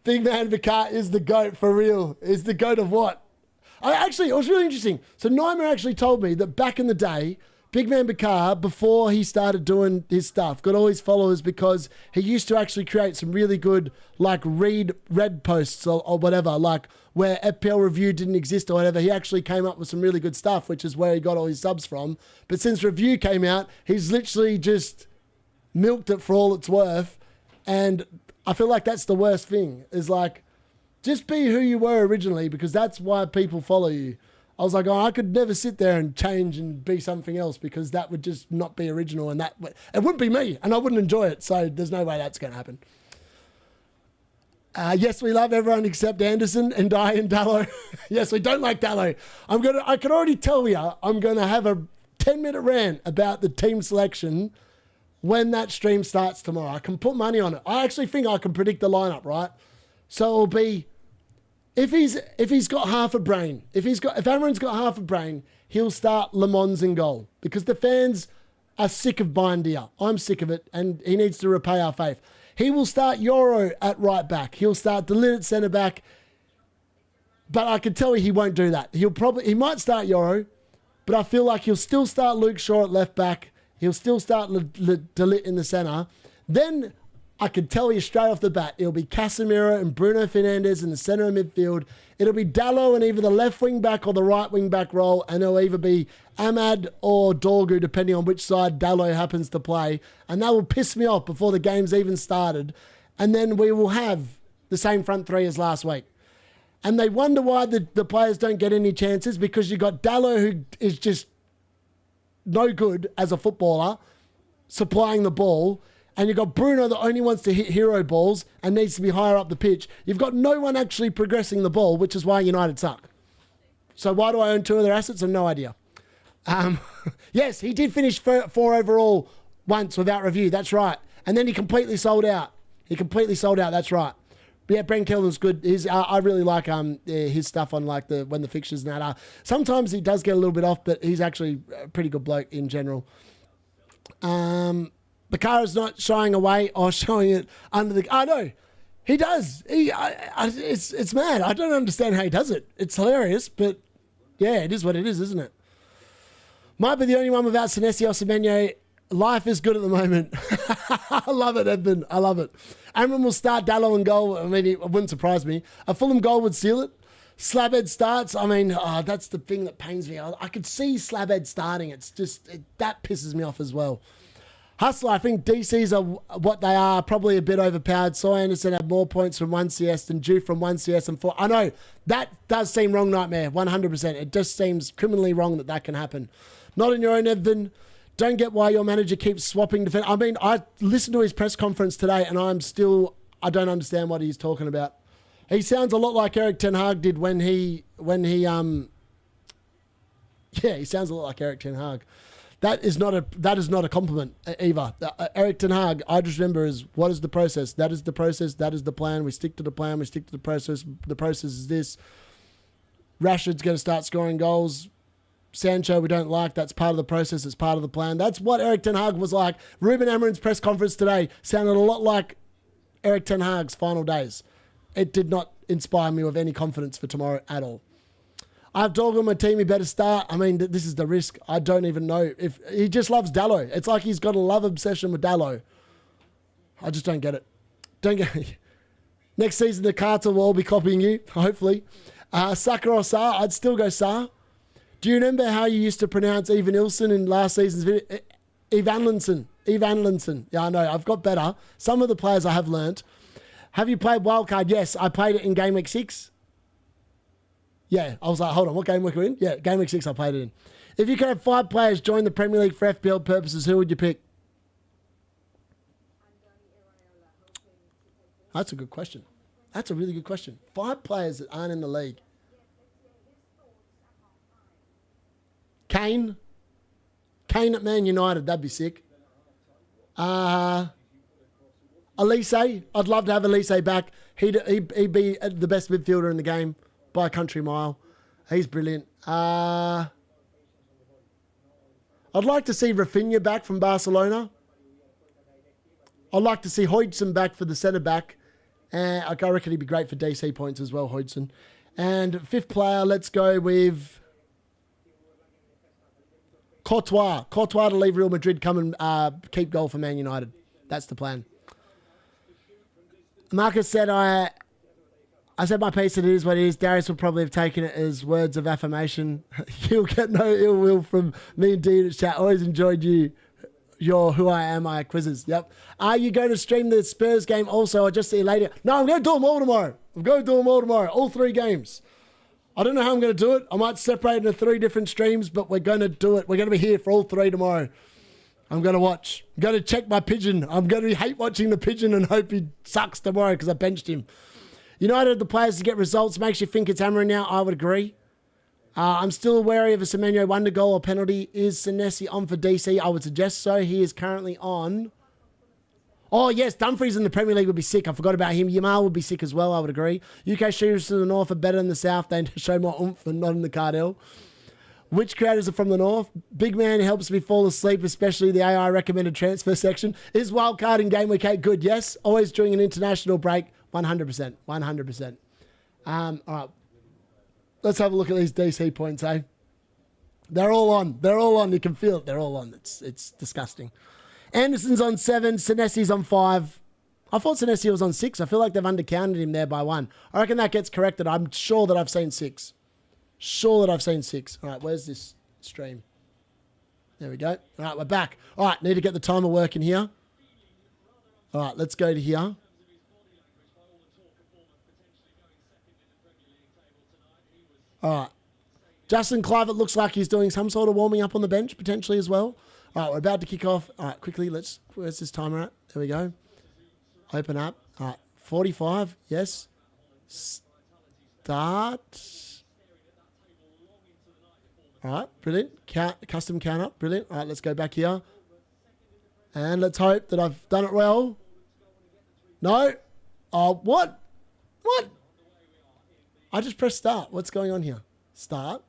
Big Man Bakar is the GOAT for real. Is the GOAT of what? Actually, it was really interesting. So Nightmare actually told me that back in the day, Big Man Bakar, before he started doing his stuff, got all his followers because he used to actually create some really good, like, red posts or whatever, like where FPL Review didn't exist or whatever. He actually came up with some really good stuff, which is where he got all his subs from. But since Review came out, he's literally just milked it for all it's worth. And I feel like that's the worst thing, is like, just be who you were originally, because that's why people follow you. I was like, oh, I could never sit there and change and be something else, because that would just not be original, and it wouldn't be me, and I wouldn't enjoy it. So there's no way that's going to happen. Yes, we love everyone except Andersen and Ndiaye and Dallo. Yes, we don't like Dallo. I can already tell you, I'm going to have a 10-minute rant about the team selection when that stream starts tomorrow. I can put money on it. I actually think I can predict the lineup, right? So it'll be, if he's got half a brain, if Amarin's got half a brain, he'll start Le Mans in goal, because the fans are sick of Bindia. I'm sick of it, and he needs to repay our faith. He will start Euro at right back. He'll start Delit at centre back, but I can tell you he won't do that. He might start Euro, but I feel like he'll still start Luke Shaw at left back. He'll still start Delit in the centre. Then I can tell you straight off the bat, it'll be Casemiro and Bruno Fernandes in the centre of midfield. It'll be Dalot in either the left wing back or the right wing back role, and it'll either be Ahmad or Dorgu, depending on which side Dalot happens to play. And that will piss me off before the game's even started. And then we will have the same front three as last week. And they wonder why the players don't get any chances, because you got Dalot, who is just no good as a footballer, supplying the ball. And you've got Bruno that only wants to hit hero balls and needs to be higher up the pitch. You've got no one actually progressing the ball, which is why United suck. So why do I own 2 of their assets? I have no idea. Yes, he did finish 4 overall once without review. That's right. And then he completely sold out. That's right. But yeah, Brent Kellen's good. I really like his stuff on like when the fixtures and that are. Sometimes he does get a little bit off, but he's actually a pretty good bloke in general. Bakara's not shying away or showing it under the... Oh, no. He does. It's mad. I don't understand how he does it. It's hilarious, but yeah, it is what it is, isn't it? Might be the only one without Senesi or Semenyo. Life is good at the moment. I love it, Edmund. I love it. Amram will start Dalot in goal. I mean, it wouldn't surprise me. A Fulham goal would seal it. Slabhead starts. I mean, that's the thing that pains me. I could see Slabhead starting. It's just... that pisses me off as well. Hustler, I think DCs are what they are, probably a bit overpowered. So Andersen had more points from 1 CS than due from 1 CS and 4. I know, that does seem wrong, Nightmare, 100%. It just seems criminally wrong that can happen. Not in your own, Evan. Don't get why your manager keeps swapping defense. I mean, I listened to his press conference today and I don't understand what he's talking about. He sounds a lot like Eric Ten Hag did when he he sounds a lot like Eric Ten Hag. That is not a compliment either. Eric Ten Hag, I just remember, is what is the process? That is the process. That is the plan. We stick to the plan. We stick to the process. The process is this. Rashford's going to start scoring goals. Sancho, we don't like. That's part of the process. It's part of the plan. That's what Eric Ten Hag was like. Ruben Amorim's press conference today sounded a lot like Eric Ten Hag's final days. It did not inspire me with any confidence for tomorrow at all. I have Dorgu on my team. He better start. I mean, this is the risk. I don't even know if he just loves Dalot. It's like he's got a love obsession with Dalot. I just don't get it. Next season, the Cartel will all be copying you, hopefully. Saka or Sarr? I'd still go Sarr. Do you remember how you used to pronounce Evanilson in last season's video? Evanlinson. Yeah, I know. I've got better. Some of the players I have learnt. Have you played Wildcard? Yes, I played it in Game Week 6. Yeah, I was like, hold on, what game week are we in? Yeah, Game Week 6 I played it in. If you could have 5 players join the Premier League for FPL purposes, who would you pick? That's a good question. That's a really good question. 5 players that aren't in the league. Kane at Man United, that'd be sick. Elise, I'd love to have Elise back. He'd be the best midfielder in the game by a country mile. He's brilliant. I'd like to see Rafinha back from Barcelona. I'd like to see Hodgson back for the centre back. And I reckon he'd be great for DC points as well, Hodgson. And 5th player, let's go with Courtois. Courtois to leave Real Madrid, come and keep goal for Man United. That's the plan. Marcus said, I said my piece and it is what it is. Darius would probably have taken it as words of affirmation. You'll get no ill will from me and D in chat. Always enjoyed your Who I Am I quizzes. Yep. Are you going to stream the Spurs game also? I'll just see you later. No, I'm going to do them all tomorrow. All 3 games. I don't know how I'm going to do it. I might separate into 3 different streams, but we're going to do it. We're going to be here for all 3 tomorrow. I'm going to watch. I'm going to check my pigeon. I'm going to hate watching the pigeon and hope he sucks tomorrow because I benched him. United, the players to get results, makes you think it's hammering now. I would agree. I'm still wary of a Semenyo wonder goal or penalty. Is Senesi on for DC? I would suggest so. He is currently on. Oh, yes, Dumfries in the Premier League would be sick. I forgot about him. Yamal would be sick as well, I would agree. UK shooters in the north are better than the south. They show more oomph and not in the Cartel. Which creators are from the north? Big man helps me fall asleep, especially the AI recommended transfer section. Is wildcard in Game Week 8 good? Yes. Always during an international break. 100%. 100%. All right. Let's have a look at these DC points, eh? They're all on. You can feel it. They're all on. It's disgusting. Andersen's on 7. Senesi's on 5. I thought Senesi was on 6. I feel like they've undercounted him there by 1. I reckon that gets corrected. I'm sure that I've seen 6. Sure that I've seen 6. All right, where's this stream? There we go. All right, we're back. All right, need to get the timer working here. All right, let's go to here. All right. Justin Clive, it looks like he's doing some sort of warming up on the bench, potentially as well. All right, we're about to kick off. All right, quickly, where's this timer at? There we go. Open up. All right, 45, yes. Start. All right, brilliant. Custom count up, brilliant. All right, let's go back here. And let's hope that I've done it well. No. Oh, what? What? I just pressed start. What's going on here? Start.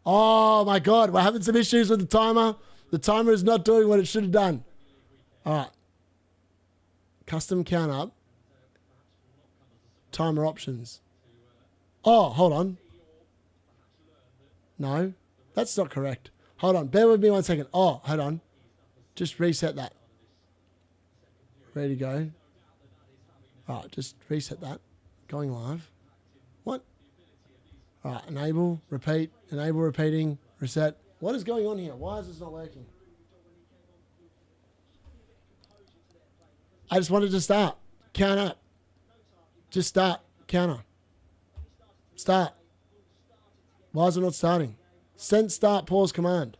Oh, my God. We're having some issues with the timer. The timer is not doing what it should have done. All right. Custom count up. Timer options. Oh, hold on. No, that's not correct. Hold on. Bear with me 1 second. Oh, hold on. Just reset that. Ready to go. All right, just reset that. Going live. What? All right, enable, repeat, enable, repeating, reset. What is going on here? Why is this not working? I just wanted to start. Count up. Just start. Counter. Start. Why is it not starting? Send start pause command.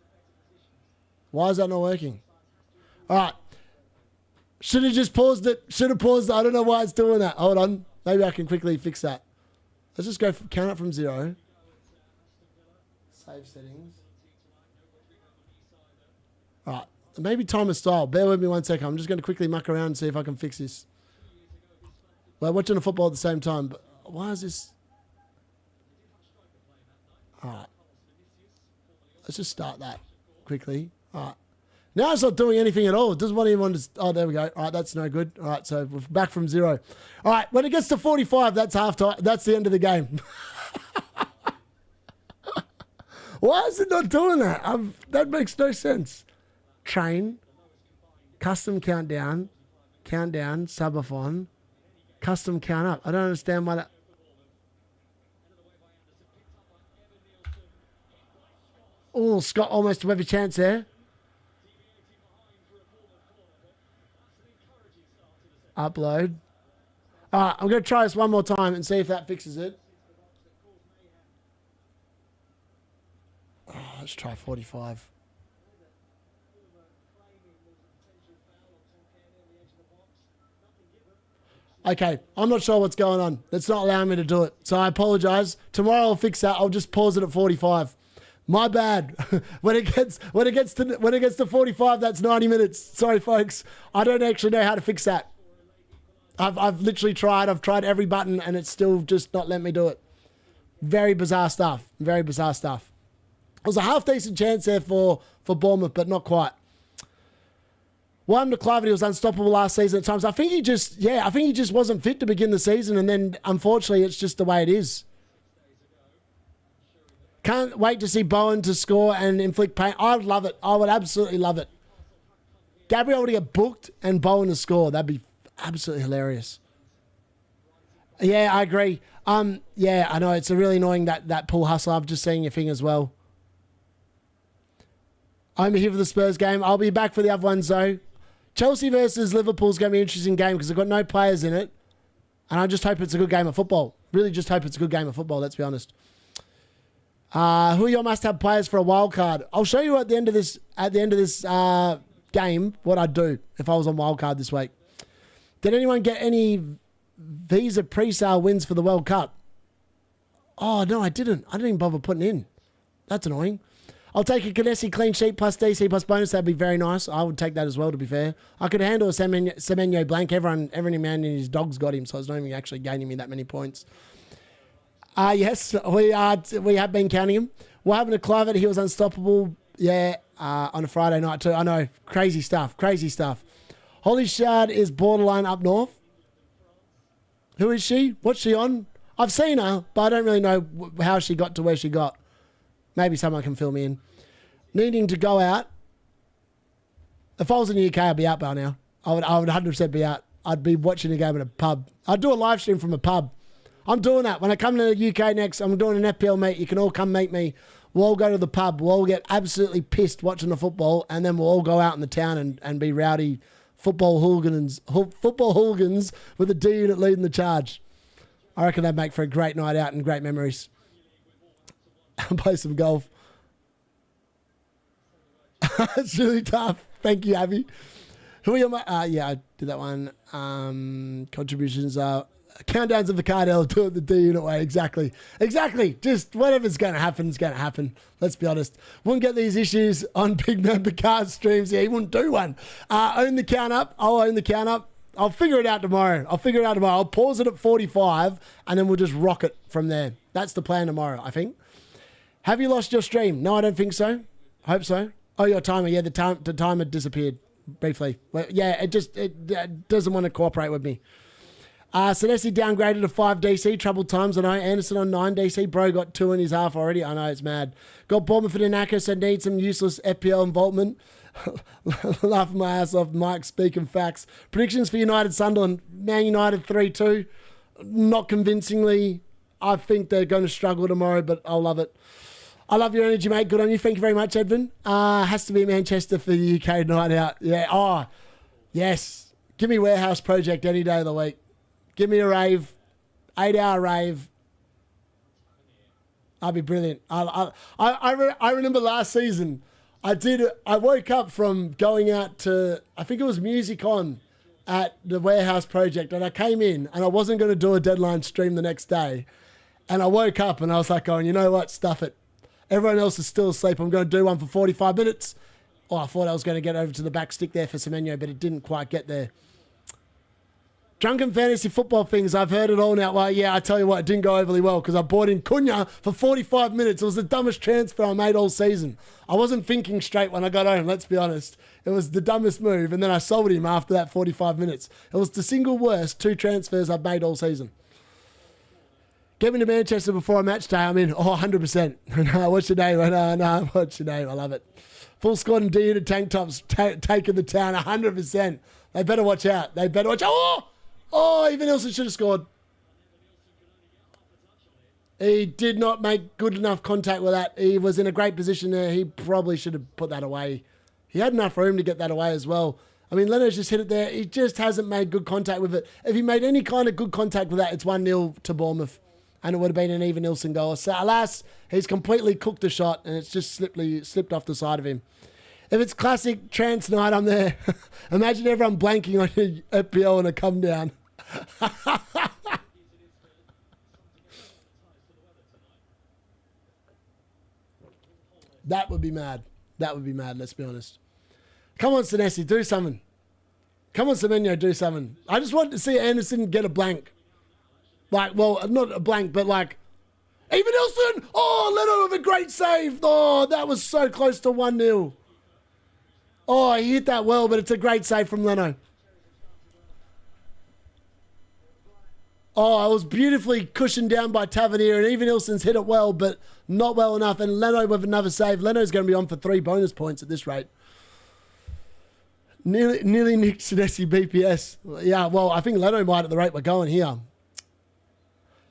Why is that not working? All right. Should have just paused it. Should have paused it. I don't know why it's doing that. Hold on. Maybe I can quickly fix that. Let's just go count up from 0. Save settings. All right. Maybe timer style. Bear with me 1 second. I'm just going to quickly muck around and see if I can fix this. We're watching the football at the same time. But why is this? All right. Let's just start that quickly. All right. Now it's not doing anything at all. It doesn't want anyone to... Oh, there we go. All right, that's no good. All right, so we're back from 0. All right, when it gets to 45, that's half time. That's the end of the game. Why is it not doing that? That makes no sense. Train. Custom countdown. Countdown. Subathon. Custom count up. I don't understand why that... Oh, Scott almost with a chance there. Upload. All right, I'm going to try this one more time and see if that fixes it. Oh, let's try 45. Okay, I'm not sure what's going on. It's not allowing me to do it. So I apologize. Tomorrow I'll fix that. I'll just pause it at 45. My bad. When it gets to 45, that's 90 minutes. Sorry, folks. I don't actually know how to fix that. I've literally tried. I've tried every button, and it's still just not letting me do it. Very bizarre stuff. Very bizarre stuff. It was a half-decent chance there for Bournemouth, but not quite. One, McClavity was unstoppable last season at times. I think he just wasn't fit to begin the season, and then, unfortunately, it's just the way it is. Can't wait to see Bowen to score and inflict pain. I'd love it. I would absolutely love it. Gabriel to get booked and Bowen to score. That'd be absolutely hilarious. Yeah, I agree. Yeah, I know. It's really annoying that pull hustle. I've just seen your thing as well. I'm here for the Spurs game. I'll be back for the other ones, though. Chelsea versus Liverpool's going to be an interesting game because they've got no players in it. And I just hope it's a good game of football. Really just hope it's a good game of football, let's be honest. Who are your must-have players for a wild card? I'll show you at the end of this game what I'd do if I was on wild card this week. Did anyone get any Visa pre-sale wins for the World Cup? Oh, no, I didn't. I didn't even bother putting in. That's annoying. I'll take a Senesi clean sheet plus DC plus bonus. That'd be very nice. I would take that as well, to be fair. I could handle a Semenyo blank. Every man and his dog's got him, so it's not even actually gaining me that many points. Yes, we have been counting him. What happened to Clive? He was unstoppable. Yeah, on a Friday night too. I know. Crazy stuff. Crazy stuff. Holly Shard is borderline up north. Who is she? What's she on? I've seen her, but I don't really know how she got to where she got. Maybe someone can fill me in. Needing to go out. If I was in the UK, I'd be out by now. I would 100% be out. I'd be watching a game at a pub. I'd do a live stream from a pub. I'm doing that. When I come to the UK next, I'm doing an FPL meet. You can all come meet me. We'll all go to the pub. We'll all get absolutely pissed watching the football, and then we'll all go out in the town and be rowdy football hooligans with the D-Unit leading the charge. I reckon that'd make for a great night out and great memories. Play some golf. It's really tough. Thank you, Abby. Who are your... yeah, I did that one. Contributions are... Countdowns of the Cartel, do it the D-Unit way. Exactly. Just whatever's going to happen is going to happen. Let's be honest. Wouldn't get these issues on big member card streams. Yeah, he wouldn't do one. Own the count up. I'll own the count up. I'll figure it out tomorrow. I'll pause it at 45 and then we'll just rock it from there. That's the plan tomorrow, I think. Have you lost your stream? No, I don't think so. Hope so. Oh, your timer. Yeah, the timer disappeared briefly. Well, yeah, it doesn't want to cooperate with me. Senesi downgraded to 5 DC. Troubled times, I know. Andersen on 9 DC. Bro got 2 in his half already. I know, it's mad. Got Bournemouth in Anaka, so need some useless FPL involvement. Laughing my ass off. Mike speaking facts. Predictions for United Sunderland. Man United 3-2. Not convincingly. I think they're going to struggle tomorrow, but I'll love it. I love your energy, mate. Good on you. Thank you very much, Edvin. Has to be Manchester for the UK night out. Yeah. Oh, yes. Give me Warehouse Project any day of the week. Give me a rave, 8-hour rave. I'll be brilliant. I remember last season, I woke up from going out to, I think it was Music On at the Warehouse Project, and I came in and I wasn't going to do a deadline stream the next day. And I woke up and I was like, going, you know what, stuff it. Everyone else is still asleep. I'm going to do one for 45 minutes. Oh, I thought I was going to get over to the back stick there for Semenyo, but it didn't quite get there. Drunken fantasy football things, I've heard it all now. Well, yeah, I tell you what, it didn't go overly well because I bought in Cunha for 45 minutes. It was the dumbest transfer I made all season. I wasn't thinking straight when I got home, let's be honest. It was the dumbest move, and then I sold him after that 45 minutes. It was the single worst 2 transfers I've made all season. Get me to Manchester before a match day, I'm in. Oh, 100%. No, what's your name? No, what's your name? I love it. Full squad and D-Unit tank tops taking the town, 100%. They better watch out. Oh, even Andersen should have scored. He did not make good enough contact with that. He was in a great position there. He probably should have put that away. He had enough room to get that away as well. I mean, Leno's just hit it there. He just hasn't made good contact with it. If he made any kind of good contact with that, it's 1-0 to Bournemouth. And it would have been an even Andersen goal. So, alas, he's completely cooked the shot and it's just slipped off the side of him. If it's classic trance night, I'm there. Imagine everyone blanking on your FPL and a come down. That would be mad. Let's be honest. Come on, Senesi, do something. Come on, Semenyo, do something. I just want to see Andersen get a blank. Like, well, not a blank, but like, even Andersen! Oh, Leno with a great save. Oh, that was so close to 1-0. Oh, he hit that well, but it's a great save from Leno. Oh, it was beautifully cushioned down by Tavernier, and even Andersen's hit it well, but not well enough. And Leno with another save. Leno's going to be on for 3 bonus points at this rate. Nearly nicked Senesi BPS. Yeah, well, I think Leno might at the rate we're going here.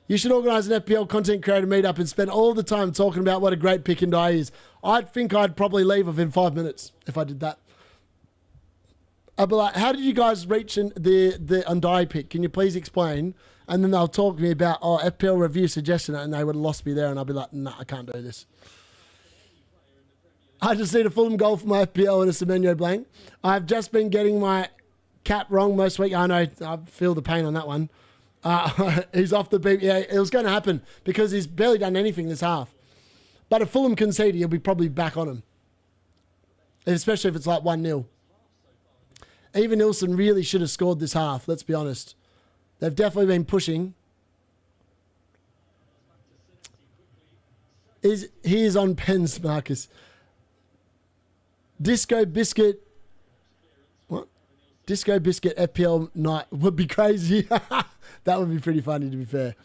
You should organise an FPL content creator meetup and spend all the time talking about what a great pick and die is. I think I'd probably leave within 5 minutes if I did that. I'd be like, how did you guys reach the Undie pick? Can you please explain? And then they'll talk to me about, FPL review suggestion, and they would have lost me there, and I'll be like, nah, I can't do this. I just need a Fulham goal for my FPL and a Semenyo blank. I've just been getting my cap wrong most week. I know, I feel the pain on that one. He's off the beat. Yeah, it was going to happen because he's barely done anything this half. But if Fulham concede, he'll be probably back on him. Especially if it's like 1-0. Even Andersen really should have scored this half, let's be honest. They've definitely been pushing. He is on pens, Marcus. Disco Biscuit. What? Disco Biscuit FPL night would be crazy. That would be pretty funny, to be fair.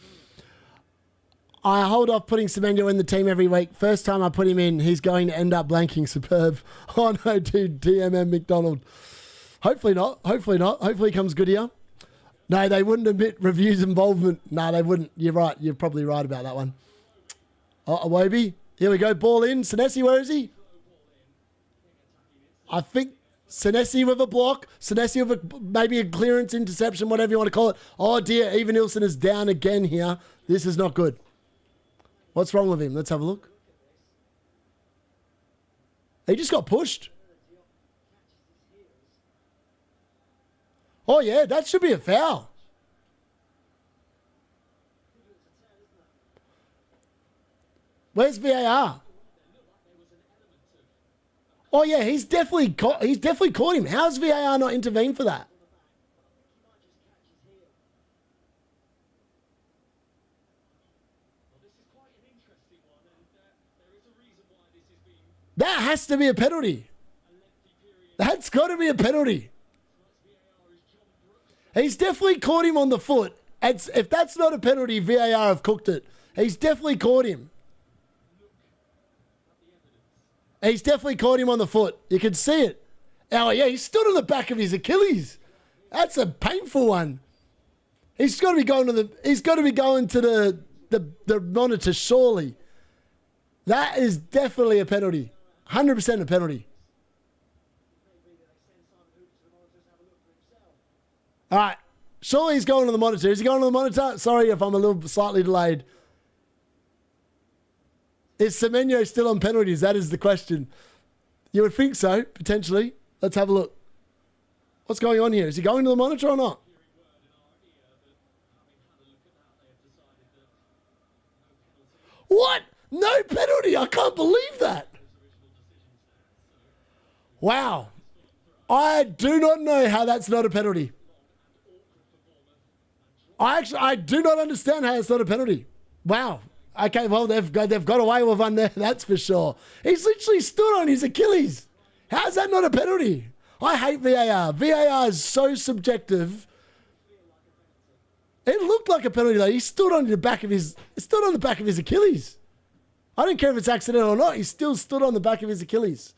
I hold off putting Semenyo in the team every week. First time I put him in, he's going to end up blanking superb. Oh no, dude, DMM McDonald. Hopefully not. Hopefully not. Hopefully he comes good here. No, they wouldn't admit reviews involvement. No, they wouldn't. You're right. You're probably right about that one. Oh, Awobi. Here we go. Ball in. Senesi, where is he? I think Senesi with a block. Senesi with maybe a clearance, interception, whatever you want to call it. Oh, dear. Even Nielsen is down again here. This is not good. What's wrong with him? Let's have a look. He just got pushed. Oh, yeah. That should be a foul. Where's VAR? Oh yeah, he's definitely caught him. How's VAR not intervened for that? That has to be a penalty. That's got to be a penalty. He's definitely caught him on the foot. If that's not a penalty, VAR have cooked it. He's definitely caught him. He's definitely caught him on the foot. You can see it. Oh, yeah, he stood on the back of his Achilles. That's a painful one. He's got to be going to the monitor, surely. That is definitely a penalty. 100% a penalty. All right. Surely he's going to the monitor. Is he going to the monitor? Sorry if I'm a little slightly delayed. Is Semenyo still on penalties? That is the question. You would think so, potentially. Let's have a look. What's going on here? Is he going to the monitor or not? What? No penalty. I can't believe that. Wow. I do not know how that's not a penalty. I do not understand how it's not a penalty. Wow. Okay, well, they've got away with one there, that's for sure. He's literally stood on his Achilles. How's that not a penalty? I hate VAR. VAR is so subjective. It looked like a penalty though. He stood on the back of his Achilles. I don't care if it's accidental or not. He still stood on the back of his Achilles.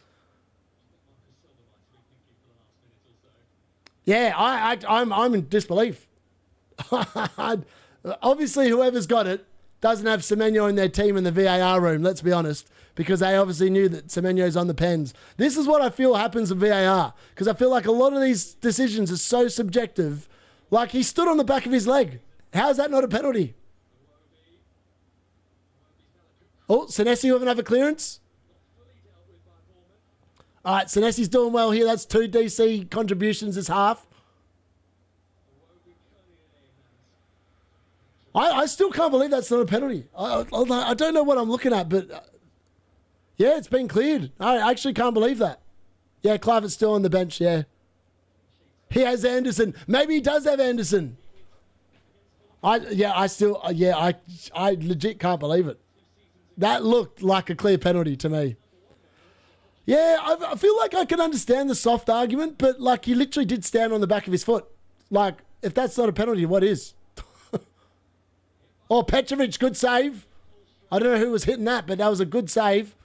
Yeah, I'm in disbelief. Obviously, whoever's got it doesn't have Semenyo in their team in the VAR room, let's be honest, because they obviously knew that Semenyo's on the pens. This is what I feel happens in VAR, because I feel like a lot of these decisions are so subjective. Like, he stood on the back of his leg. How is that not a penalty? Oh, Senesi with another clearance. All right, Senesi's doing well here. That's 2 DC contributions this half. I still can't believe that's not a penalty. I don't know what I'm looking at, but yeah, it's been cleared. I actually can't believe that. Yeah, Clivett's still on the bench, yeah. He has Andersen. Maybe he does have Andersen. I legit can't believe it. That looked like a clear penalty to me. Yeah, I feel like I can understand the soft argument, but like, he literally did stand on the back of his foot. Like, if that's not a penalty, what is? Oh, Petrovic, good save. I don't know who was hitting that, but that was a good save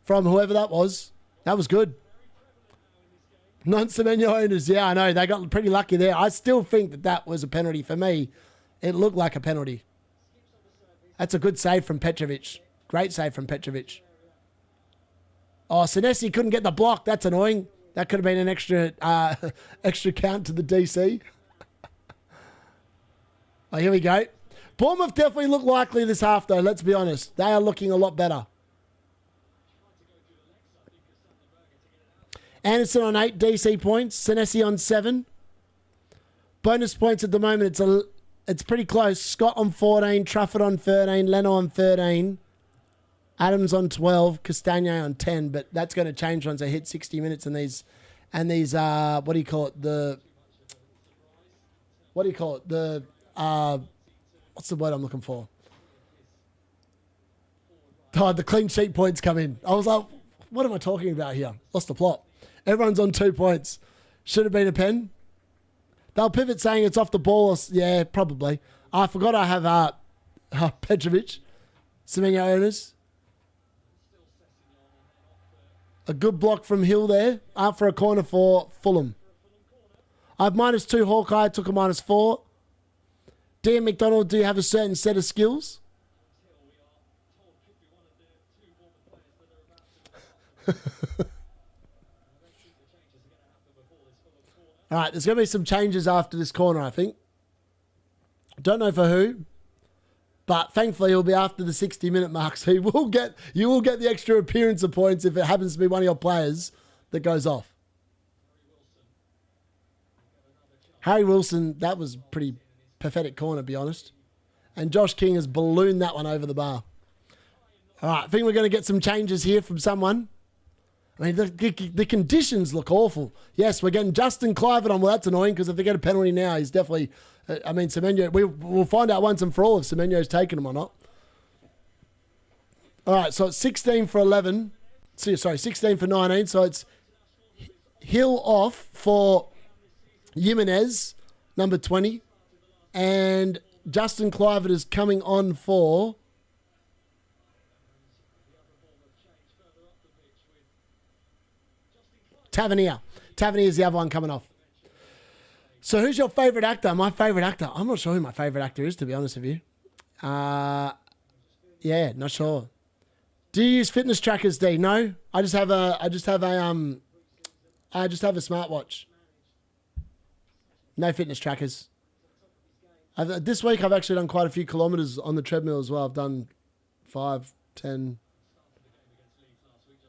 from whoever that was. That was good. Non-Semenyo owners, yeah, I know. They got pretty lucky there. I still think that that was a penalty for me. It looked like a penalty. That's a good save from Petrovic. Great save from Petrovic. Oh, Senesi couldn't get the block. That's annoying. That could have been an extra count to the DC. Oh, here we go. Bournemouth definitely look likely this half, though. Let's be honest. They are looking a lot better. Andersen on 8 DC points. Senesi on 7. Bonus points at the moment. It's pretty close. Scott on 14. Trafford on 13. Leno on 13. Adams on 12. Castagna on 10. But that's going to change once they hit 60 minutes. And these what do you call it? What's the word I'm looking for? Oh, the clean sheet points come in. I was like, what am I talking about here? Lost the plot. Everyone's on 2 points. Should have been a pen. They'll pivot saying it's off the ball. Yeah, probably. I forgot I have Petrovic. Semenyo owners. A good block from Hill there. Out for a corner for Fulham. I have -2 Hawkeye, took a -4. Dan McDonald, do you have a certain set of skills? All right, there's going to be some changes after this corner, I think. Don't know for who, but thankfully it'll be after the 60-minute mark, so you will get the extra appearance of points if it happens to be one of your players that goes off. Harry Wilson, that was pretty pathetic corner, to be honest. And Josh King has ballooned that one over the bar. All right, I think we're going to get some changes here from someone. I mean, the conditions look awful. Yes, we're getting Justin Clivert on. Well, that's annoying because if they get a penalty now, he's definitely... I mean, Semenyo... We'll find out once and for all if Semenyo's taken him or not. All right, so it's 16 for 11. Sorry, 16 for 19. So it's Hill off for Jimenez, number 20. And Justin Clivert is coming on for... Tavernier. Tavernier is the other one coming off. So who's your favourite actor? My favourite actor. I'm not sure who my favourite actor is, to be honest with you. Yeah, not sure. Do you use fitness trackers, D? No. I just have a smartwatch. No fitness trackers. This week I've actually done quite a few kilometres on the treadmill as well. I've done 5, 10,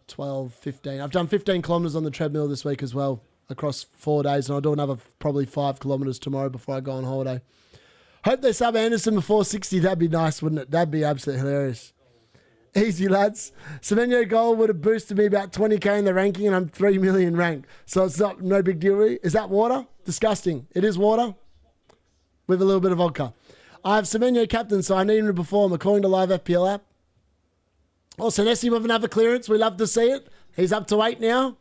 12, 15. I've done 15 kilometres on the treadmill this week as well across 4 days, and I'll do another probably 5 kilometres tomorrow before I go on holiday. Hope they sub Andersen before 60. That'd be nice, wouldn't it? That'd be absolutely hilarious. Easy, lads. Semenyo goal would have boosted me about 20k in the ranking, and I'm 3 million ranked. So it's no big deal, really. Is that water? Disgusting. It is water with a little bit of vodka. I have Semenyo captain, so I need him to perform according to live FPL app. Oh, Senesi with another clearance. We love to see it. He's up to 8 now.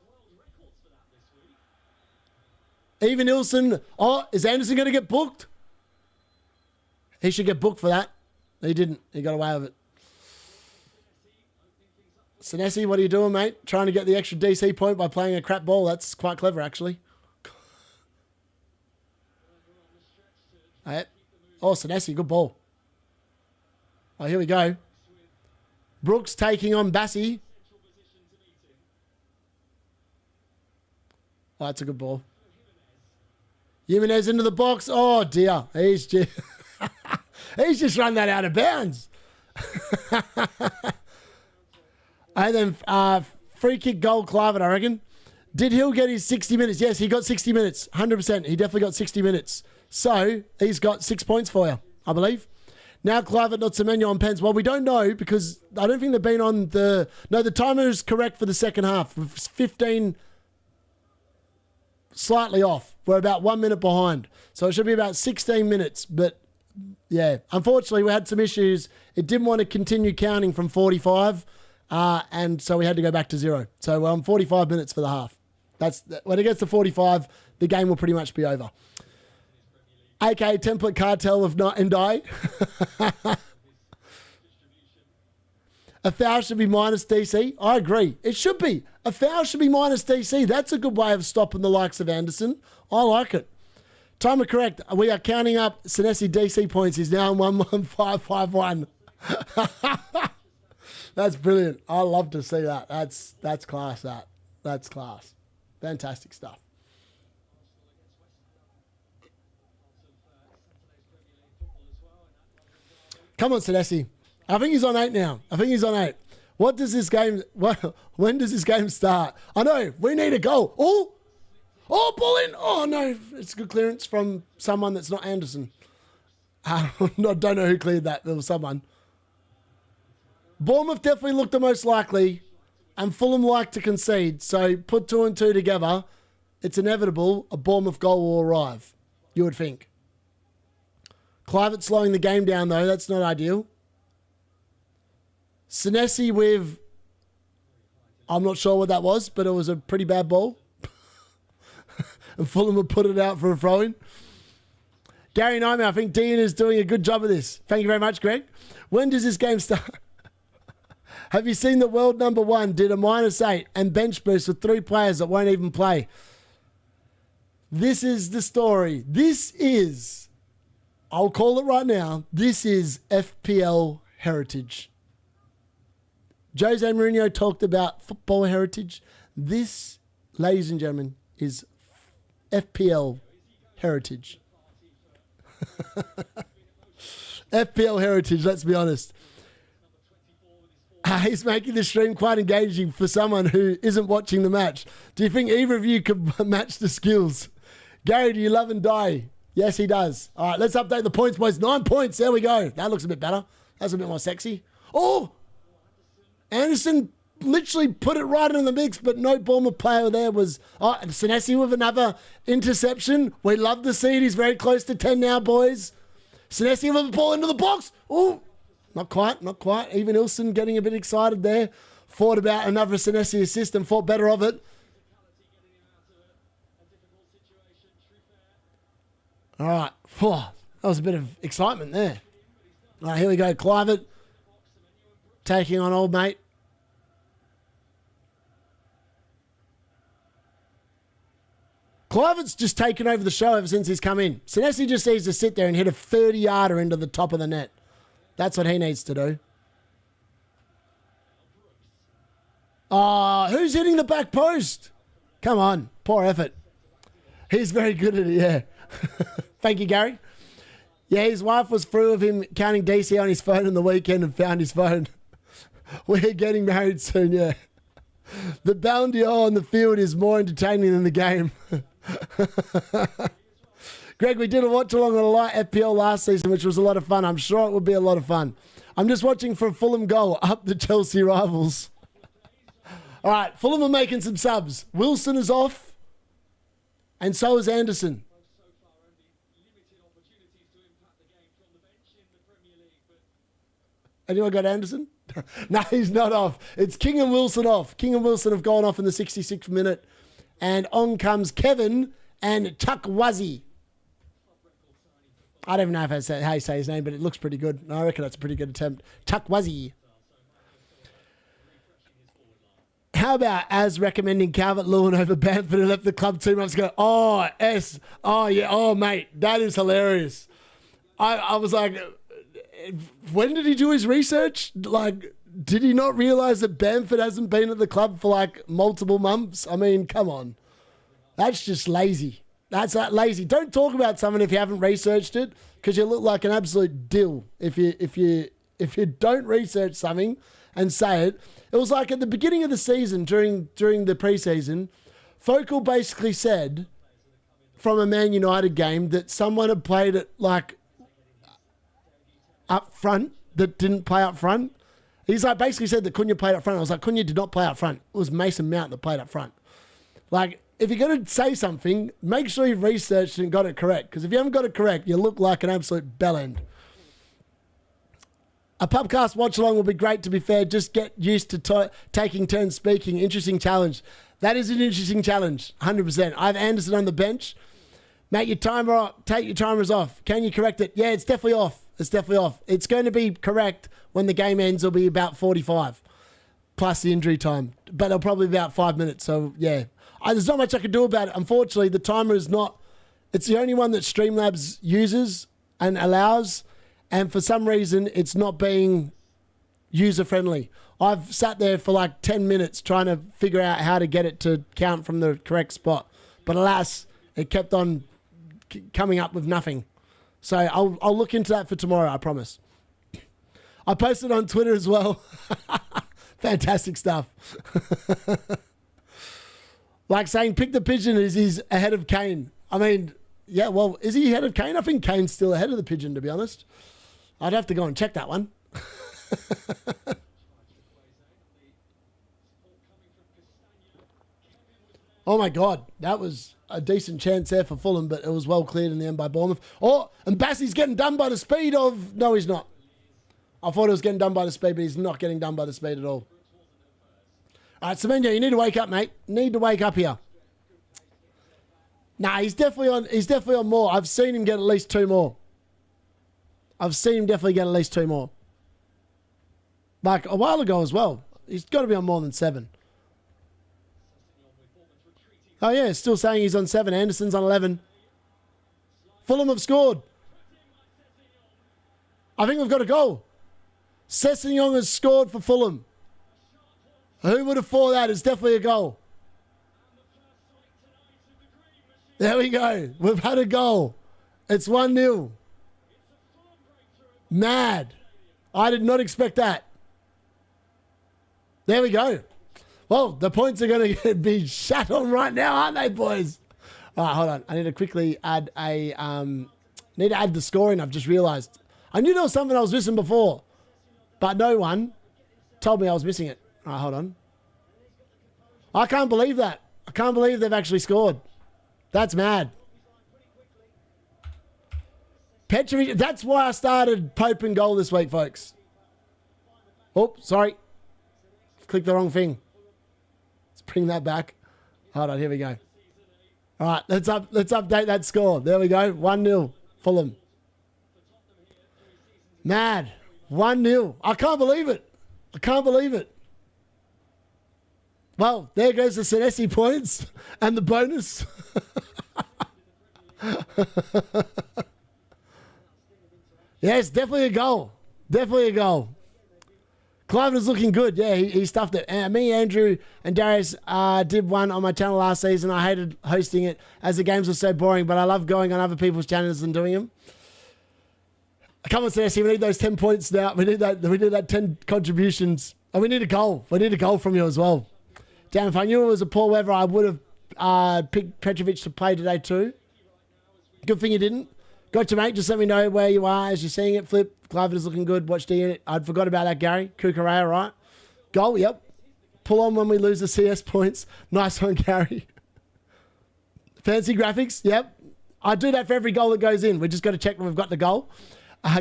Even Ilson. Oh, is Andersen going to get booked? He should get booked for that. He didn't. He got away with it. Senesi, what are you doing, mate? Trying to get the extra DC point by playing a crap ball. That's quite clever, actually. Right. Oh, Senesi, good ball. Oh, here we go. Brooks taking on Bassi. Oh, that's a good ball. Jimenez into the box. Oh, dear. He's just run that out of bounds. And then free kick goal, Clivert, I reckon. Did Hill get his 60 minutes? Yes, he got 60 minutes. 100%. He definitely got 60 minutes. So he's got 6 points for you, I believe. Now Clivert, not Semenyo on pens. Well, we don't know because I don't think they've been on the... No, the timer is correct for the second half. 15 slightly off. We're about 1 minute behind. So it should be about 16 minutes. But, yeah, unfortunately, we had some issues. It didn't want to continue counting from 45, and so we had to go back to 0. So we're on 45 minutes for the half. When it gets to 45, the game will pretty much be over. AK template Cartel of Night and Die. A foul should be minus DC. I agree. It should be. A foul should be minus DC. That's a good way of stopping the likes of Andersen. I like it. Timer correct. We are counting up Senesi DC points. He's now on 11551. That's brilliant. I love to see that. That's class, that. That's class. Fantastic stuff. Come on, Senesi. I think he's on 8 now. When does this game start? I know. We need a goal. Oh, ball in. Oh, no. It's a good clearance from someone that's not Andersen. I don't know who cleared that. There was someone. Bournemouth definitely looked the most likely, and Fulham like to concede. So put 2 and 2 together. It's inevitable a Bournemouth goal will arrive, you would think. Clivert slowing the game down, though. That's not ideal. Senesi with... I'm not sure what that was, but it was a pretty bad ball. And Fulham have put it out for a throw-in. Gary Nyman, I think D-Unit is doing a good job of this. Thank you very much, Greg. When does this game start? Have you seen that world number 1 did a -8 and bench boost with 3 players that won't even play? This is the story. This is, I'll call it right now, this is FPL heritage. Jose Mourinho talked about football heritage. This, ladies and gentlemen, is FPL heritage. FPL heritage, let's be honest. He's making the stream quite engaging for someone who isn't watching the match. Do you think either of you could match the skills? Gary, do you love and die? Yes, he does. All right, let's update the points, boys. 9 points. There we go. That looks a bit better. That's a bit more sexy. Oh! Andersen literally put it right in the mix, but no Bournemouth player there was... Oh, Senesi with another interception. We love to see it. He's very close to 10 now, boys. Senesi with a ball into the box. Oh, not quite, not quite. Even Ilson getting a bit excited there. Thought about another Senesi assist and thought better of it. All right. Whew, that was a bit of excitement there. All right, here we go. Clivett taking on old mate. Clivett's just taken over the show ever since he's come in. Senesi just needs to sit there and hit a 30-yarder into the top of the net. That's what he needs to do. Oh, who's hitting the back post? Come on. Poor effort. He's very good at it, yeah. Thank you, Gary. Yeah, his wife was through of him counting DC on his phone on the weekend and found his phone. We're getting married soon, yeah. The bounty on the field is more entertaining than the game. Greg, we did a watch-along on a light FPL last season, which was a lot of fun. I'm sure it would be a lot of fun. I'm just watching for a Fulham goal, up the Chelsea rivals. All right, Fulham are making some subs. Wilson is off, and so is Andersen. Anyone got Andersen? No, he's not off. It's King and Wilson off. King and Wilson have gone off in the 66th minute. And on comes Kevin and Chukwueze. I don't even know if how you say his name, but it looks pretty good. I reckon that's a pretty good attempt. Chukwueze. How about as recommending Calvert-Lewin over Bamford, who left the club 2 months ago? Oh, S. Oh, yeah. Oh, mate. That is hilarious. I was like, when did he do his research? Like, did he not realise that Bamford hasn't been at the club for like multiple months? I mean, come on. That's just lazy. That's lazy. Don't talk about someone if you haven't researched it, because you look like an absolute dill if you don't research something and say it. It was like at the beginning of the season, during the preseason, Focal basically said from a Man United game that someone had played it like up front that didn't play up front. He's like basically said that Cunha played up front. I was like, Cunha did not play up front. It was Mason Mount that played up front. Like, if you're going to say something, make sure you've researched and got it correct. Because if you haven't got it correct, you look like an absolute bellend. A pubcast watch-along will be great, to be fair. Just get used to taking turns speaking. Interesting challenge. That is an interesting challenge, 100%. I have Andersen on the bench. Make your timer off. Take your timers off. Can you correct it? Yeah, it's definitely off. It's definitely off. It's going to be correct when the game ends. It'll be about 45 plus the injury time. But it'll probably be about 5 minutes. So, yeah. There's not much I can do about it. Unfortunately, the timer is not... It's the only one that Streamlabs uses and allows. And for some reason, it's not being user-friendly. I've sat there for like 10 minutes trying to figure out how to get it to count from the correct spot. But alas, it kept on coming up with nothing. So I'll look into that for tomorrow, I promise. I posted on Twitter as well. Fantastic stuff. Like saying, pick the pigeon as he's ahead of Kane. I mean, yeah, well, is he ahead of Kane? I think Kane's still ahead of the pigeon, to be honest. I'd have to go and check that one. Oh, my God. That was a decent chance there for Fulham, but it was well cleared in the end by Bournemouth. Oh, and Bassey's getting done by the speed of... No, he's not. I thought he was getting done by the speed, but he's not getting done by the speed at all. All right, Semenyo, you need to wake up, mate. Need to wake up here. Nah, he's definitely on more. I've seen him get at least 2 more. I've seen him definitely get at least 2 more. Like a while ago as well. He's got to be on more than 7. Oh, yeah, it's still saying he's on 7. Andersen's on 11. Fulham have scored. I think we've got a goal. Semenyo has scored for Fulham. Who would have thought that? It's definitely a goal. There we go. We've had a goal. It's 1-0. Mad. I did not expect that. There we go. Well, the points are going to be shat on right now, aren't they, boys? All right, hold on. I need to quickly add the scoring. I've just realised. I knew there was something I was missing before, but no one told me I was missing it. All right, hold on. I can't believe that. I can't believe they've actually scored. That's mad. Petrovic, that's why I started Pope and goal this week, folks. Oh, sorry. Clicked the wrong thing. Let's bring that back. Hold on, here we go. All right, let's update that score. There we go. 1-0, Fulham. Mad. 1-0. I can't believe it. I can't believe it. Well, there goes the Senesi points and the bonus. Yes, definitely a goal. Definitely a goal. Clive is looking good. Yeah, he stuffed it. Me, Andrew, and Darius did one on my channel last season. I hated hosting it as the games were so boring, but I love going on other people's channels and doing them. Come on, Senesi, we need those 10 points now. We need that 10 contributions. And we need a goal. We need a goal from you as well. Damn, if I knew it was a poor weather, I would have picked Petrovic to play today too. Good thing you didn't. Got you, mate. Just let me know where you are as you're seeing it. Flip. Clive is looking good. Watch D-Unit. I'd forgot about that, Gary. Kukurea, right? Goal, yep. Pull on when we lose the CS points. Nice one, Gary. Fancy graphics, yep. I do that for every goal that goes in. We just got to check when we've got the goal.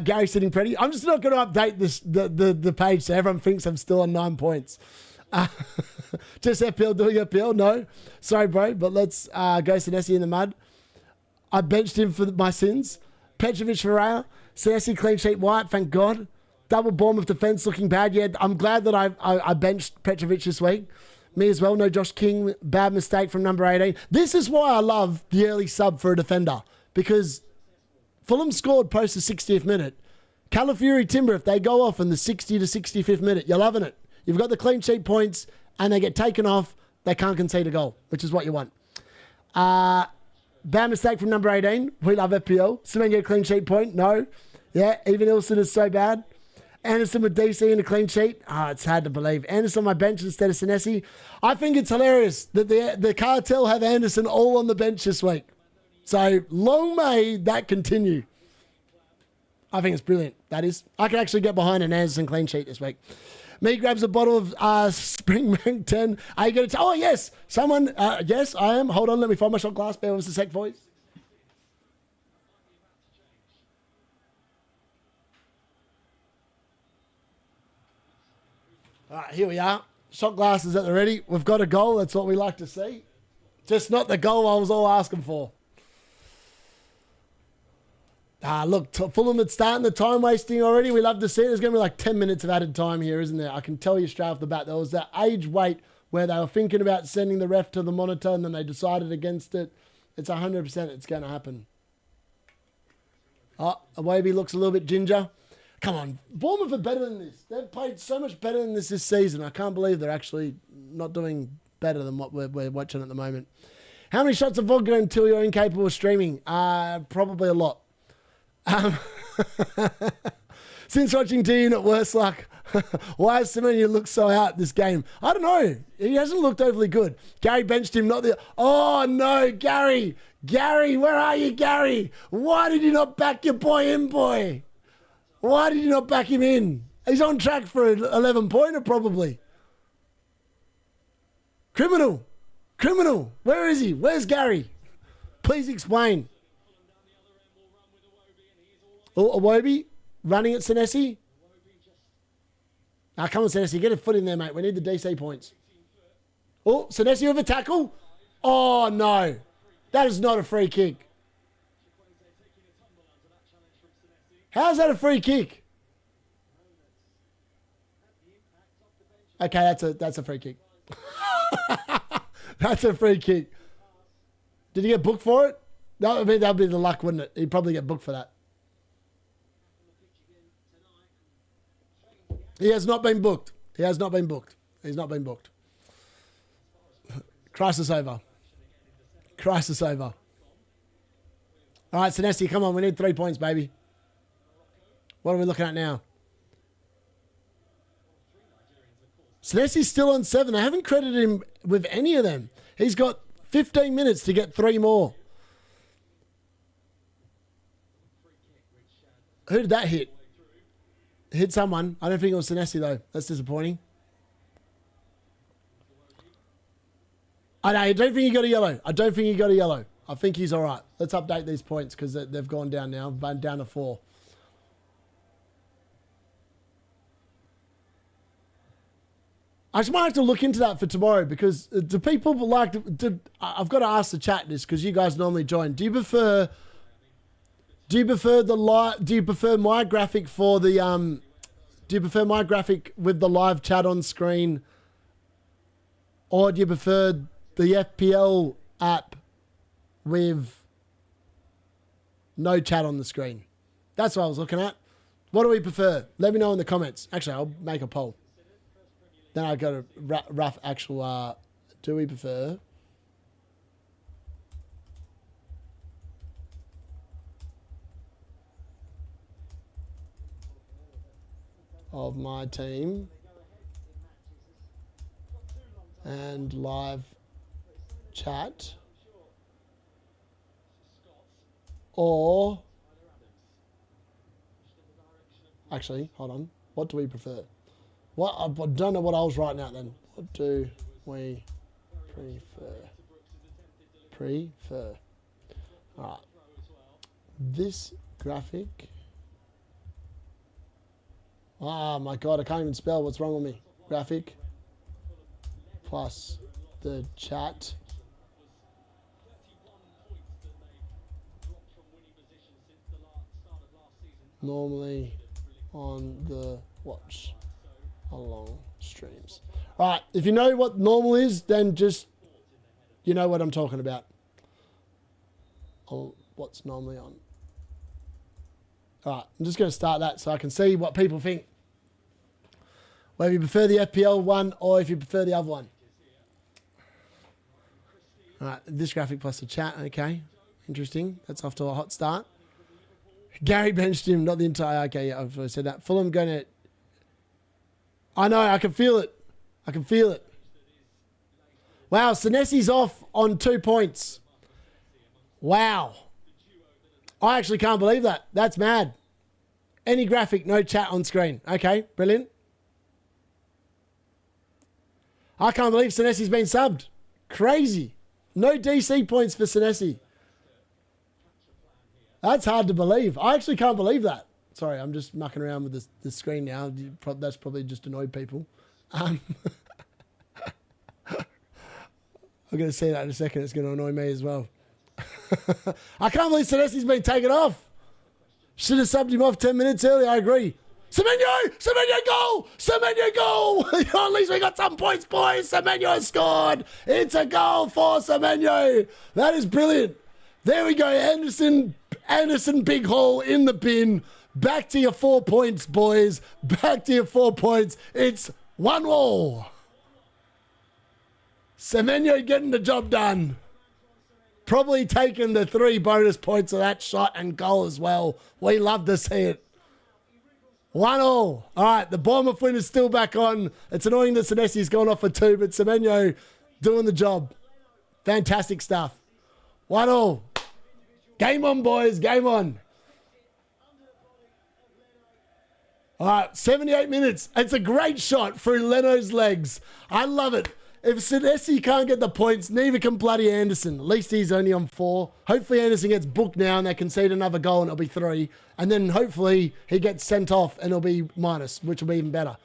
Gary's sitting pretty. I'm just not going to update the page so everyone thinks I'm still on 9 points. Just FPL doing FPL? No. Sorry, bro, but let's go Senesi in the mud. I benched him for my sins. Petrovic for Raya. Senesi clean sheet white, thank God. Double Bournemouth defence looking bad. Yeah, I'm glad that I benched Petrovic this week. Me as well. No Josh King. Bad mistake from number 18. This is why I love the early sub for a defender. Because Fulham scored post the 60th minute. Calafiori Timber, if they go off in the 60 to 65th minute, you're loving it. You've got the clean sheet points and they get taken off. They can't concede a goal, which is what you want. Bad mistake from number 18. We love FPL. Semenyo clean sheet point. No. Yeah, even Ilson is so bad. Andersen with DC in a clean sheet. It's hard to believe. Andersen on my bench instead of Senesi. I think it's hilarious that the Cartel have Andersen all on the bench this week. So long may that continue. I think it's brilliant. That is. I can actually get behind an Andersen clean sheet this week. Me grabs a bottle of Spring Bank 10. Are you going to... Oh, yes. Someone... yes, I am. Hold on. Let me find my shot glass. Bear with us a sec, boys. All right, here we are. Shot glasses at the ready. We've got a goal. That's what we like to see. Just not the goal I was all asking for. Look, Fulham is starting the time wasting already. We love to see it. There's going to be like 10 minutes of added time here, isn't there? I can tell you straight off the bat. There was that age wait where they were thinking about sending the ref to the monitor and then they decided against it. It's 100% it's going to happen. Oh, Awaby looks a little bit ginger. Come on. Bournemouth are better than this. They've played so much better than this season. I can't believe they're actually not doing better than what we're watching at the moment. How many shots of vodka until you're incapable of streaming? Probably a lot. Since watching D-Unit, worse luck. Why has Semenyo look so out this game? I don't know. He hasn't looked overly good. Gary benched him, not the... Oh, no, Gary. Gary, where are you, Gary? Why did you not back your boy in, boy? Why did you not back him in? He's on track for an 11-pointer, probably. Criminal. Criminal. Where is he? Where's Gary? Please explain. Oh, Awobi running at Senesi. Now, come on, Senesi. Get a foot in there, mate. We need the DC points. Oh, Senesi with a tackle. Oh, no. That is not a free kick. How's that a free kick? Okay, that's a free kick. That's a free kick. Did he get booked for it? No, I mean, that'd be the luck, wouldn't it? He'd probably get booked for that. He has not been booked. He has not been booked. He's not been booked. Crisis over. Crisis over. All right, Senesi, come on. We need 3 points, baby. What are we looking at now? Senesi's still on 7. They haven't credited him with any of them. He's got 15 minutes to get 3 more. Who did that hit? Hit someone. I don't think it was Senesi, though. That's disappointing. I don't think he got a yellow. I don't think he got a yellow. I think he's all right. Let's update these points because they've gone down now. Down to 4. I just might have to look into that for tomorrow because do people like to... I've got to ask the chat this because you guys normally join. Do you prefer the live? Do you prefer my graphic for the Do you prefer my graphic with the live chat on screen, or do you prefer the FPL app with no chat on the screen? That's what I was looking at. What do we prefer? Let me know in the comments. Actually, I'll make a poll. Then I'll go to rough actual. Do we prefer? Of my team and live chat, or actually, hold on. What do we prefer? What I don't know what I was writing out then. What do we prefer? Prefer. All right. This graphic. Oh my God, I can't even spell. What's wrong with me? Graphic plus the chat. Normally on the watch along streams. All right, if you know what normal is, then just, you know what I'm talking about. Oh, what's normally on. All right, I'm just going to start that so I can see what people think. Whether you prefer the FPL one or if you prefer the other one. All right, this graphic plus the chat. Okay, interesting. That's off to a hot start. Gary benched him, not the entire... Okay, yeah, I've said that. Fulham going to... I know, I can feel it. I can feel it. Wow, Senesi's off on 2 points. Wow. I actually can't believe that. That's mad. Any graphic, no chat on screen. Okay, brilliant. I can't believe Senesi's been subbed. Crazy. No DC points for Senesi. That's hard to believe. I actually can't believe that. Sorry, I'm just mucking around with the screen now. That's probably just annoyed people. I'm going to say that in a second. It's going to annoy me as well. I can't believe Senesi's been taken off. Should have subbed him off 10 minutes earlier. I agree. Semenyo! Semenyo goal! Semenyo goal! At least we got some points, boys. Semenyo scored. It's a goal for Semenyo. That is brilliant. There we go. Andersen big haul in the bin. Back to your 4 points, boys. Back to your 4 points. It's 1-1. Semenyo getting the job done. Probably taking the 3 bonus points of that shot and goal as well. We love to see it. 1-1. All right, the Bournemouth win is still back on. It's annoying that Senesi's gone off for 2, but Semenyo doing the job. Fantastic stuff. 1-1. Game on, boys. Game on. All right, 78 minutes. It's a great shot through Leno's legs. I love it. If Senesi can't get the points, neither can bloody Andersen. At least he's only on 4. Hopefully Andersen gets booked now and they concede another goal and it'll be 3. And then hopefully he gets sent off and it'll be minus, which will be even better.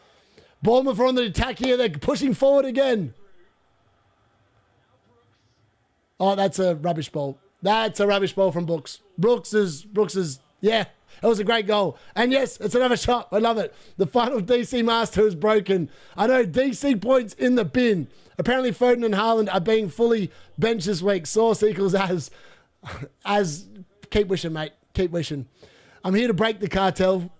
Bournemouth are on the attack here. They're pushing forward again. Oh, that's a rubbish ball. That's a rubbish ball from Brooks. Brooks is, yeah, It was a great goal. And yes, it's another shot. I love it. The final DC master is broken. I know, DC points in the bin. Apparently Foden and Haaland are being fully benched this week. Source equals as, keep wishing, mate. Keep wishing. I'm here to break the cartel.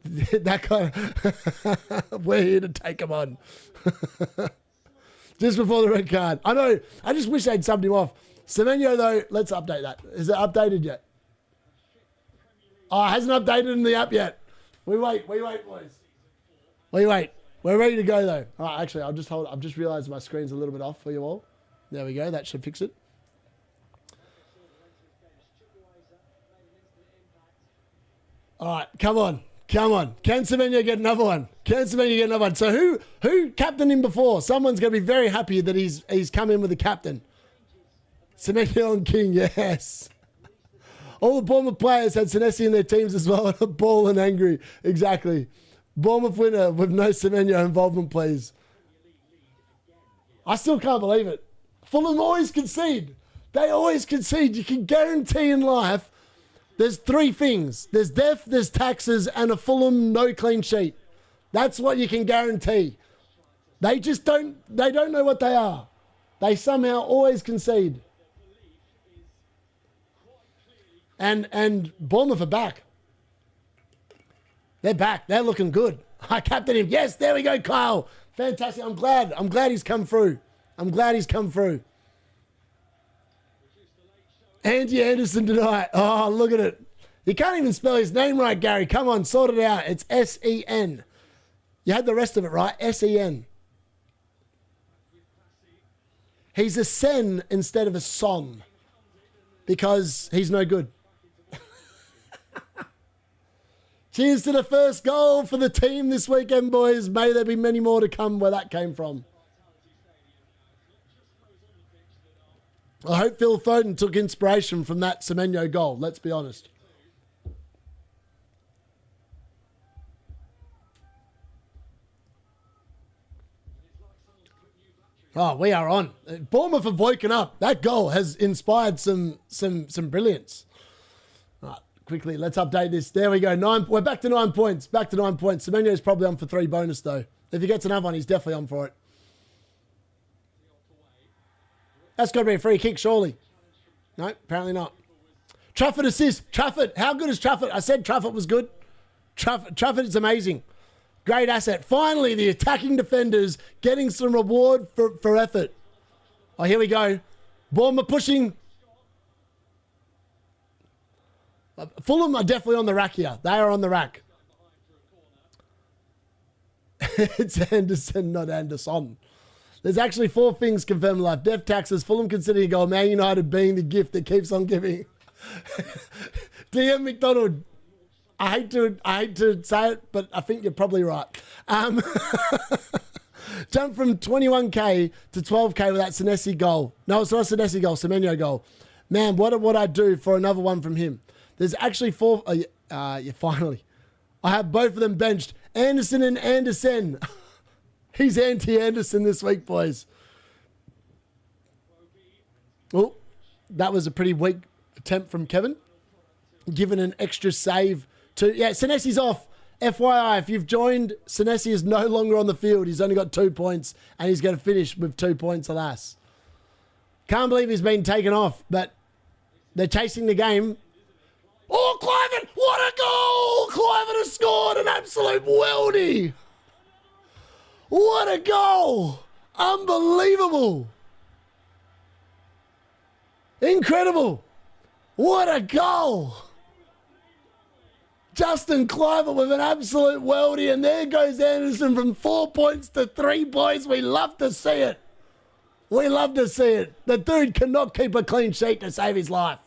That kind of, we're here to take him on. Just before the red card. I know, I just wish they'd subbed him off. Semenyo, though, let's update that. Is it updated yet? Oh, it hasn't updated in the app yet. We wait, boys. We wait. We're ready to go, though. All right, actually, I've just realised my screen's a little bit off for you all. There we go. That should fix it. All right, come on. Come on. Can Semenyo get another one? Can Semenyo get another one? So who captained him before? Someone's going to be very happy that he's come in with a captain. Semenyo and King, yes. All the Bournemouth players had Senesi in their teams as well. Ball and angry. Exactly. Bournemouth winner with no Semenyo involvement, please. I still can't believe it. Fulham always concede. They always concede. You can guarantee in life there's three things. There's death, there's taxes, and a Fulham no clean sheet. That's what you can guarantee. They just don't know what they are. They somehow always concede. And Bournemouth are back. They're back. They're looking good. I captained him. Yes, there we go, Kyle. Fantastic. I'm glad he's come through. I'm glad he's come through. Andy Andersen tonight. Oh, look at it. You can't even spell his name right, Gary. Come on, sort it out. It's S-E-N. You had the rest of it right. S-E-N. He's a Sen instead of a Son because he's no good. Cheers to the first goal for the team this weekend, boys. May there be many more to come where that came from. I hope Phil Foden took inspiration from that Semenyo goal, let's be honest. Oh, we are on. Bournemouth have woken up. That goal has inspired some brilliance. All right, quickly, let's update this. There we go. We're back to 9 points. Back to 9 points. Semenyo is probably on for 3 bonus, though. If he gets another one, he's definitely on for it. That's got to be a free kick, surely. No, apparently not. Trafford assist. Trafford. How good is Trafford? I said Trafford was good. Trafford is amazing. Great asset. Finally, the attacking defenders getting some reward for effort. Oh, here we go. Bournemouth pushing. Fulham are definitely on the rack here. They are on the rack. It's Andersen, not Andersen. There's actually 4 things confirmed in life. Death, taxes, Fulham considering a goal, Man United being the gift that keeps on giving. DM McDonald. I hate to say it, but I think you're probably right. Jump from 21k to 12k with that Senesi goal. No, it's not a Senesi goal, Semenyo goal. Man, what would I do for another one from him? There's actually 4... yeah, finally. I have both of them benched. Andersen and Andersen. He's anti-Andersen this week, boys. Oh, that was a pretty weak attempt from Kevin. Given an extra save to... Yeah, Senesi's off. FYI, if you've joined, Senesi is no longer on the field. He's only got 2 points, and he's going to finish with 2 points, alas. Can't believe he's been taken off, but they're chasing the game. Oh, Clivert! What a goal! Clivert has scored an absolute weldy! What a goal! Unbelievable! Incredible! What a goal! Justin Clivert with an absolute weldy, and there goes Andersen from 4 points to 3 points. We love to see it. We love to see it. The dude cannot keep a clean sheet to save his life.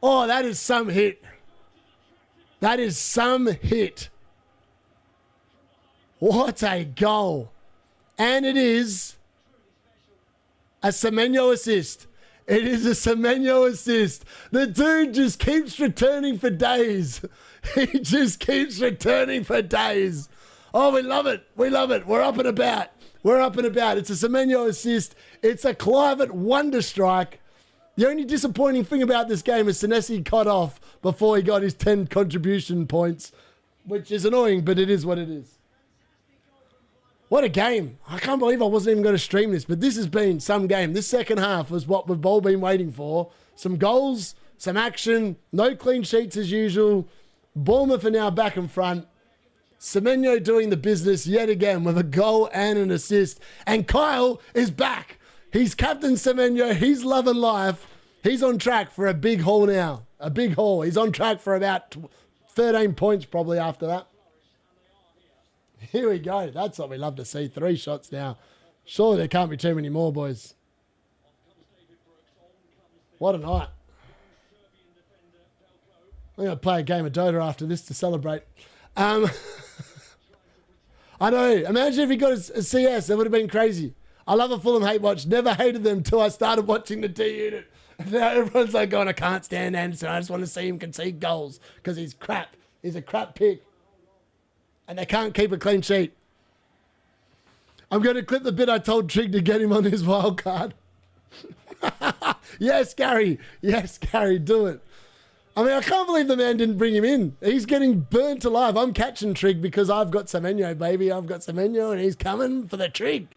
Oh, that is some hit. That is some hit. What a goal. And it is a Semenyo assist. It is a Semenyo assist. The dude just keeps returning for days. He just keeps returning for days. Oh, we love it. We love it. We're up and about. We're up and about. It's a Semenyo assist. It's a Clivert wonder strike. The only disappointing thing about this game is Senesi cut off before he got his 10 contribution points, which is annoying, but it is what it is. What a game. I can't believe I wasn't even going to stream this, but this has been some game. This second half was what we've all been waiting for. Some goals, some action, no clean sheets as usual. Bournemouth are now back in front. Semenyo doing the business yet again with a goal and an assist. And Kyle is back. He's captain Semenyo. He's loving life. He's on track for a big haul now. A big haul. He's on track for about 13 points probably after that. Here we go. That's what we love to see. 3 shots now. Surely there can't be too many more, boys. What a night. I'm going to play a game of Dota after this to celebrate. I know. Imagine if he got a CS. That would have been crazy. I love a Fulham hate watch. Never hated them until I started watching the D-Unit. Now everyone's like going, I can't stand Andersen. I just want to see him concede goals because he's crap. He's a crap pick. And they can't keep a clean sheet. I'm going to clip the bit I told Trig to get him on his wild card. Yes, Gary. Yes, Gary, do it. I mean, I can't believe the man didn't bring him in. He's getting burnt alive. I'm catching Trig because I've got Semenyo, baby. I've got Semenyo and he's coming for the Trig.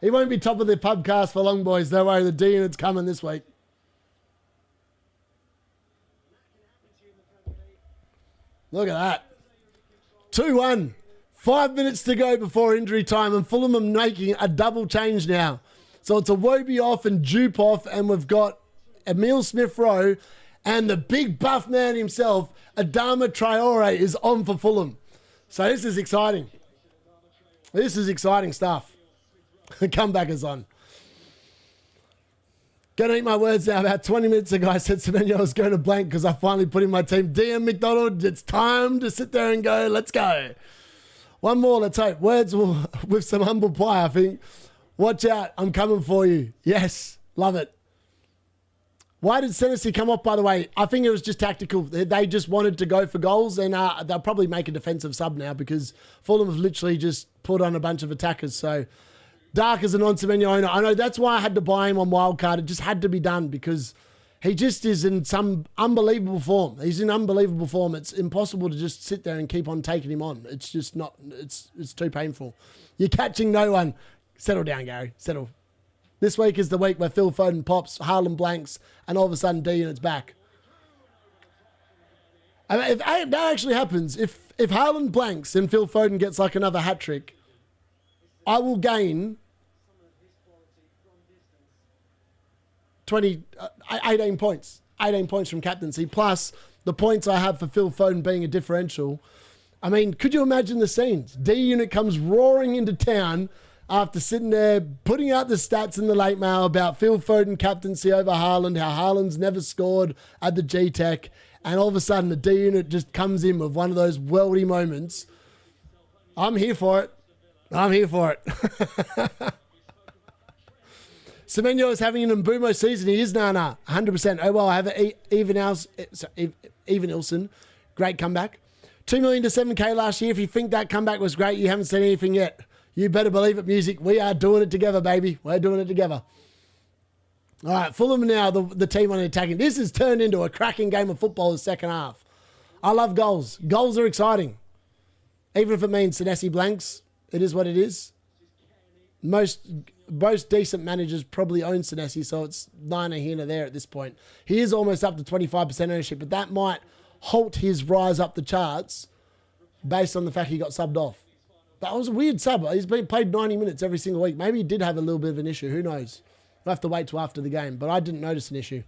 He won't be top of the pubcast for long, boys. Don't worry, the D-Unit's coming this week. Look at that. 2-1. 5 minutes to go before injury time, and Fulham are making a double change now. So it's a Wobie off and Jupe off, and we've got Emile Smith-Rowe, and the big buff man himself, Adama Traore, is on for Fulham. So this is exciting. This is exciting stuff. Comeback is on. Gonna eat my words now. About 20 minutes ago, I said Semenyo was going to blank because I finally put in my team. DM McDonald, it's time to sit there and go. Let's go. One more, let's hope. Words will, with some humble pie, I think. Watch out, I'm coming for you. Yes, love it. Why did Senesi come off, by the way? I think it was just tactical. They just wanted to go for goals, and they'll probably make a defensive sub now because Fulham have literally just put on a bunch of attackers. So Dark is a non-Semenyo owner. I know that's why I had to buy him on wildcard. It just had to be done because he just is in some unbelievable form. He's in unbelievable form. It's impossible to just sit there and keep on taking him on. It's just not, it's too painful. You're catching no one. Settle down, Gary. Settle. This week is the week where Phil Foden pops, Haaland blanks, and all of a sudden D-Unit's back. I mean, if that actually happens, if Haaland blanks and Phil Foden gets like another hat-trick, I will gain 18 points. 18 points from captaincy, plus the points I have for Phil Foden being a differential. I mean, could you imagine the scenes? D-Unit comes roaring into town after sitting there, putting out the stats in the late mail about Phil Foden captaincy over Haaland, how Haaland's never scored at the G-Tech, and all of a sudden the D-Unit just comes in with one of those worldy moments. I'm here for it. I'm here for it. Semenyo is having an Mbumo season. He is, nah. 100%. Oh, well, I have Even Ilson. Great comeback. 2 million to 7K last year. If you think that comeback was great, you haven't seen anything yet. You better believe it, music. We are doing it together, baby. We're doing it together. All right, Fulham now, the team on attacking. This has turned into a cracking game of football in the second half. I love goals. Goals are exciting. Even if it means Senesi blanks, it is what it is. Most decent managers probably own Senesi, so it's neither here nor there at this point. He is almost up to 25% ownership, but that might halt his rise up the charts based on the fact he got subbed off. That was a weird sub. He's been played 90 minutes every single week. Maybe he did have a little bit of an issue. Who knows? We'll have to wait till after the game, but I didn't notice an issue.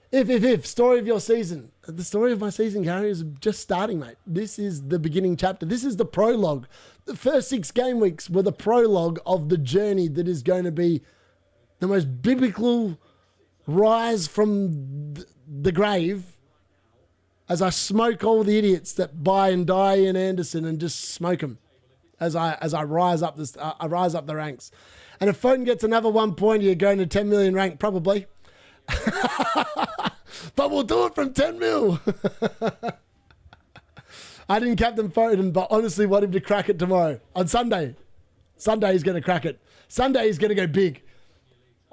If, story of your season. The story of my season, Gary, is just starting, mate. This is the beginning chapter. This is the prologue. The first 6 game weeks were the prologue of the journey that is going to be the most biblical rise from the grave as I smoke all the idiots that buy and die in Andersen and just smoke them as I rise up the ranks. And if Foden gets another 1 point, you're going to 10 million rank, probably. But we'll do it from 10 mil. I didn't captain Foden, but honestly want him to crack it tomorrow. On Sunday. Sunday he's going to crack it. Sunday he's going to go big.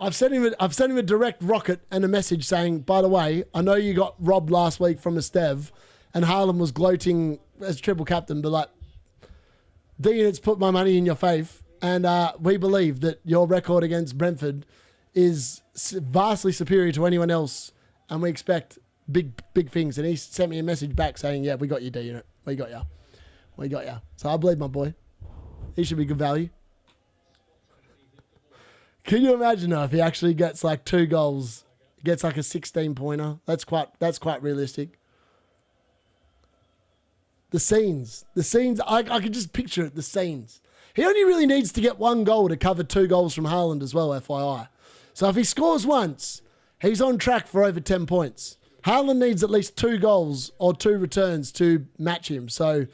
I've sent him a direct rocket and a message saying, by the way, I know you got robbed last week from a Stev, and Haaland was gloating as triple captain, but like, D-Unit's put my money in your faith, and we believe that your record against Brentford is vastly superior to anyone else, and we expect big things. And he sent me a message back saying, yeah, we got you, D-Unit. We got you. We got you. So I believe my boy. He should be good value. Can you imagine though if he actually gets like 2 goals, gets like a 16-pointer? That's quite realistic. The scenes, I can just picture it, the scenes. He only really needs to get 1 goal to cover 2 goals from Haaland as well, FYI. So if he scores once, he's on track for over 10 points. Haaland needs at least 2 goals or 2 returns to match him. So,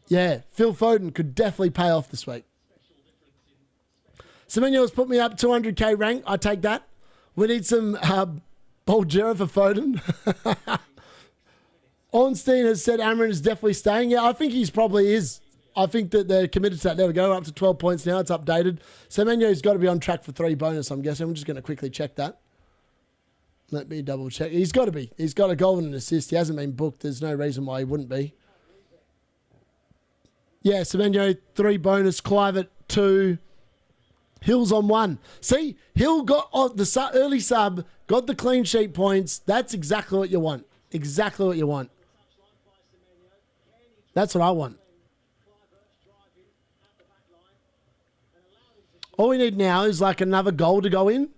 yeah, Phil Foden could definitely pay off this week. Semenyo has put me up 200k rank. I take that. We need some Bulgera for Foden. Ornstein has said Amrin is definitely staying. Yeah, I think he's probably is. I think that they're committed to that. There we go. Up to 12 points now. It's updated. Semenyo's got to be on track for 3 bonus, I'm guessing. I'm just going to quickly check that. Let me double check. He's got to be. He's got a goal and an assist. He hasn't been booked. There's no reason why he wouldn't be. Yeah, Semenyo, 3 bonus. Clive 2. Hill's on 1. See, Hill got the early sub, got the clean sheet points. That's exactly what you want. Exactly what you want. That's what I want. All we need now is like another goal to go in.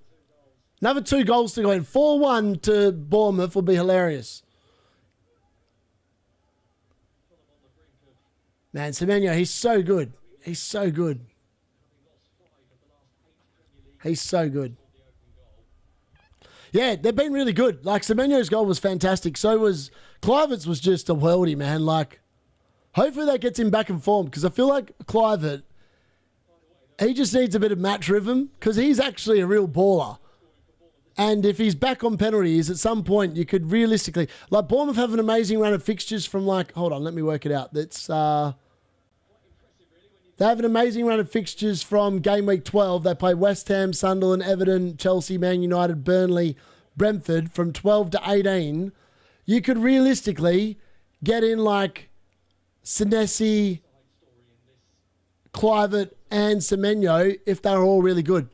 Another 2 goals to go in. 4-1 to Bournemouth would be hilarious. Man, Semenyo, he's so good. He's so good. He's so good. Yeah, they've been really good. Like, Semenyo's goal was fantastic. So was Kluivert's was just a worldie, man. Like, hopefully that gets him back in form because I feel like Kluivert, he just needs a bit of match rhythm because he's actually a real baller. And if he's back on penalties, at some point you could realistically... Like, Bournemouth have an amazing run of fixtures from like... Hold on, let me work it out. That's... They have an amazing run of fixtures from game week 12. They play West Ham, Sunderland, Everton, Chelsea, Man United, Burnley, Brentford from 12 to 18. You could realistically get in like Senesi, Kluivert and Semenyo if they're all really good.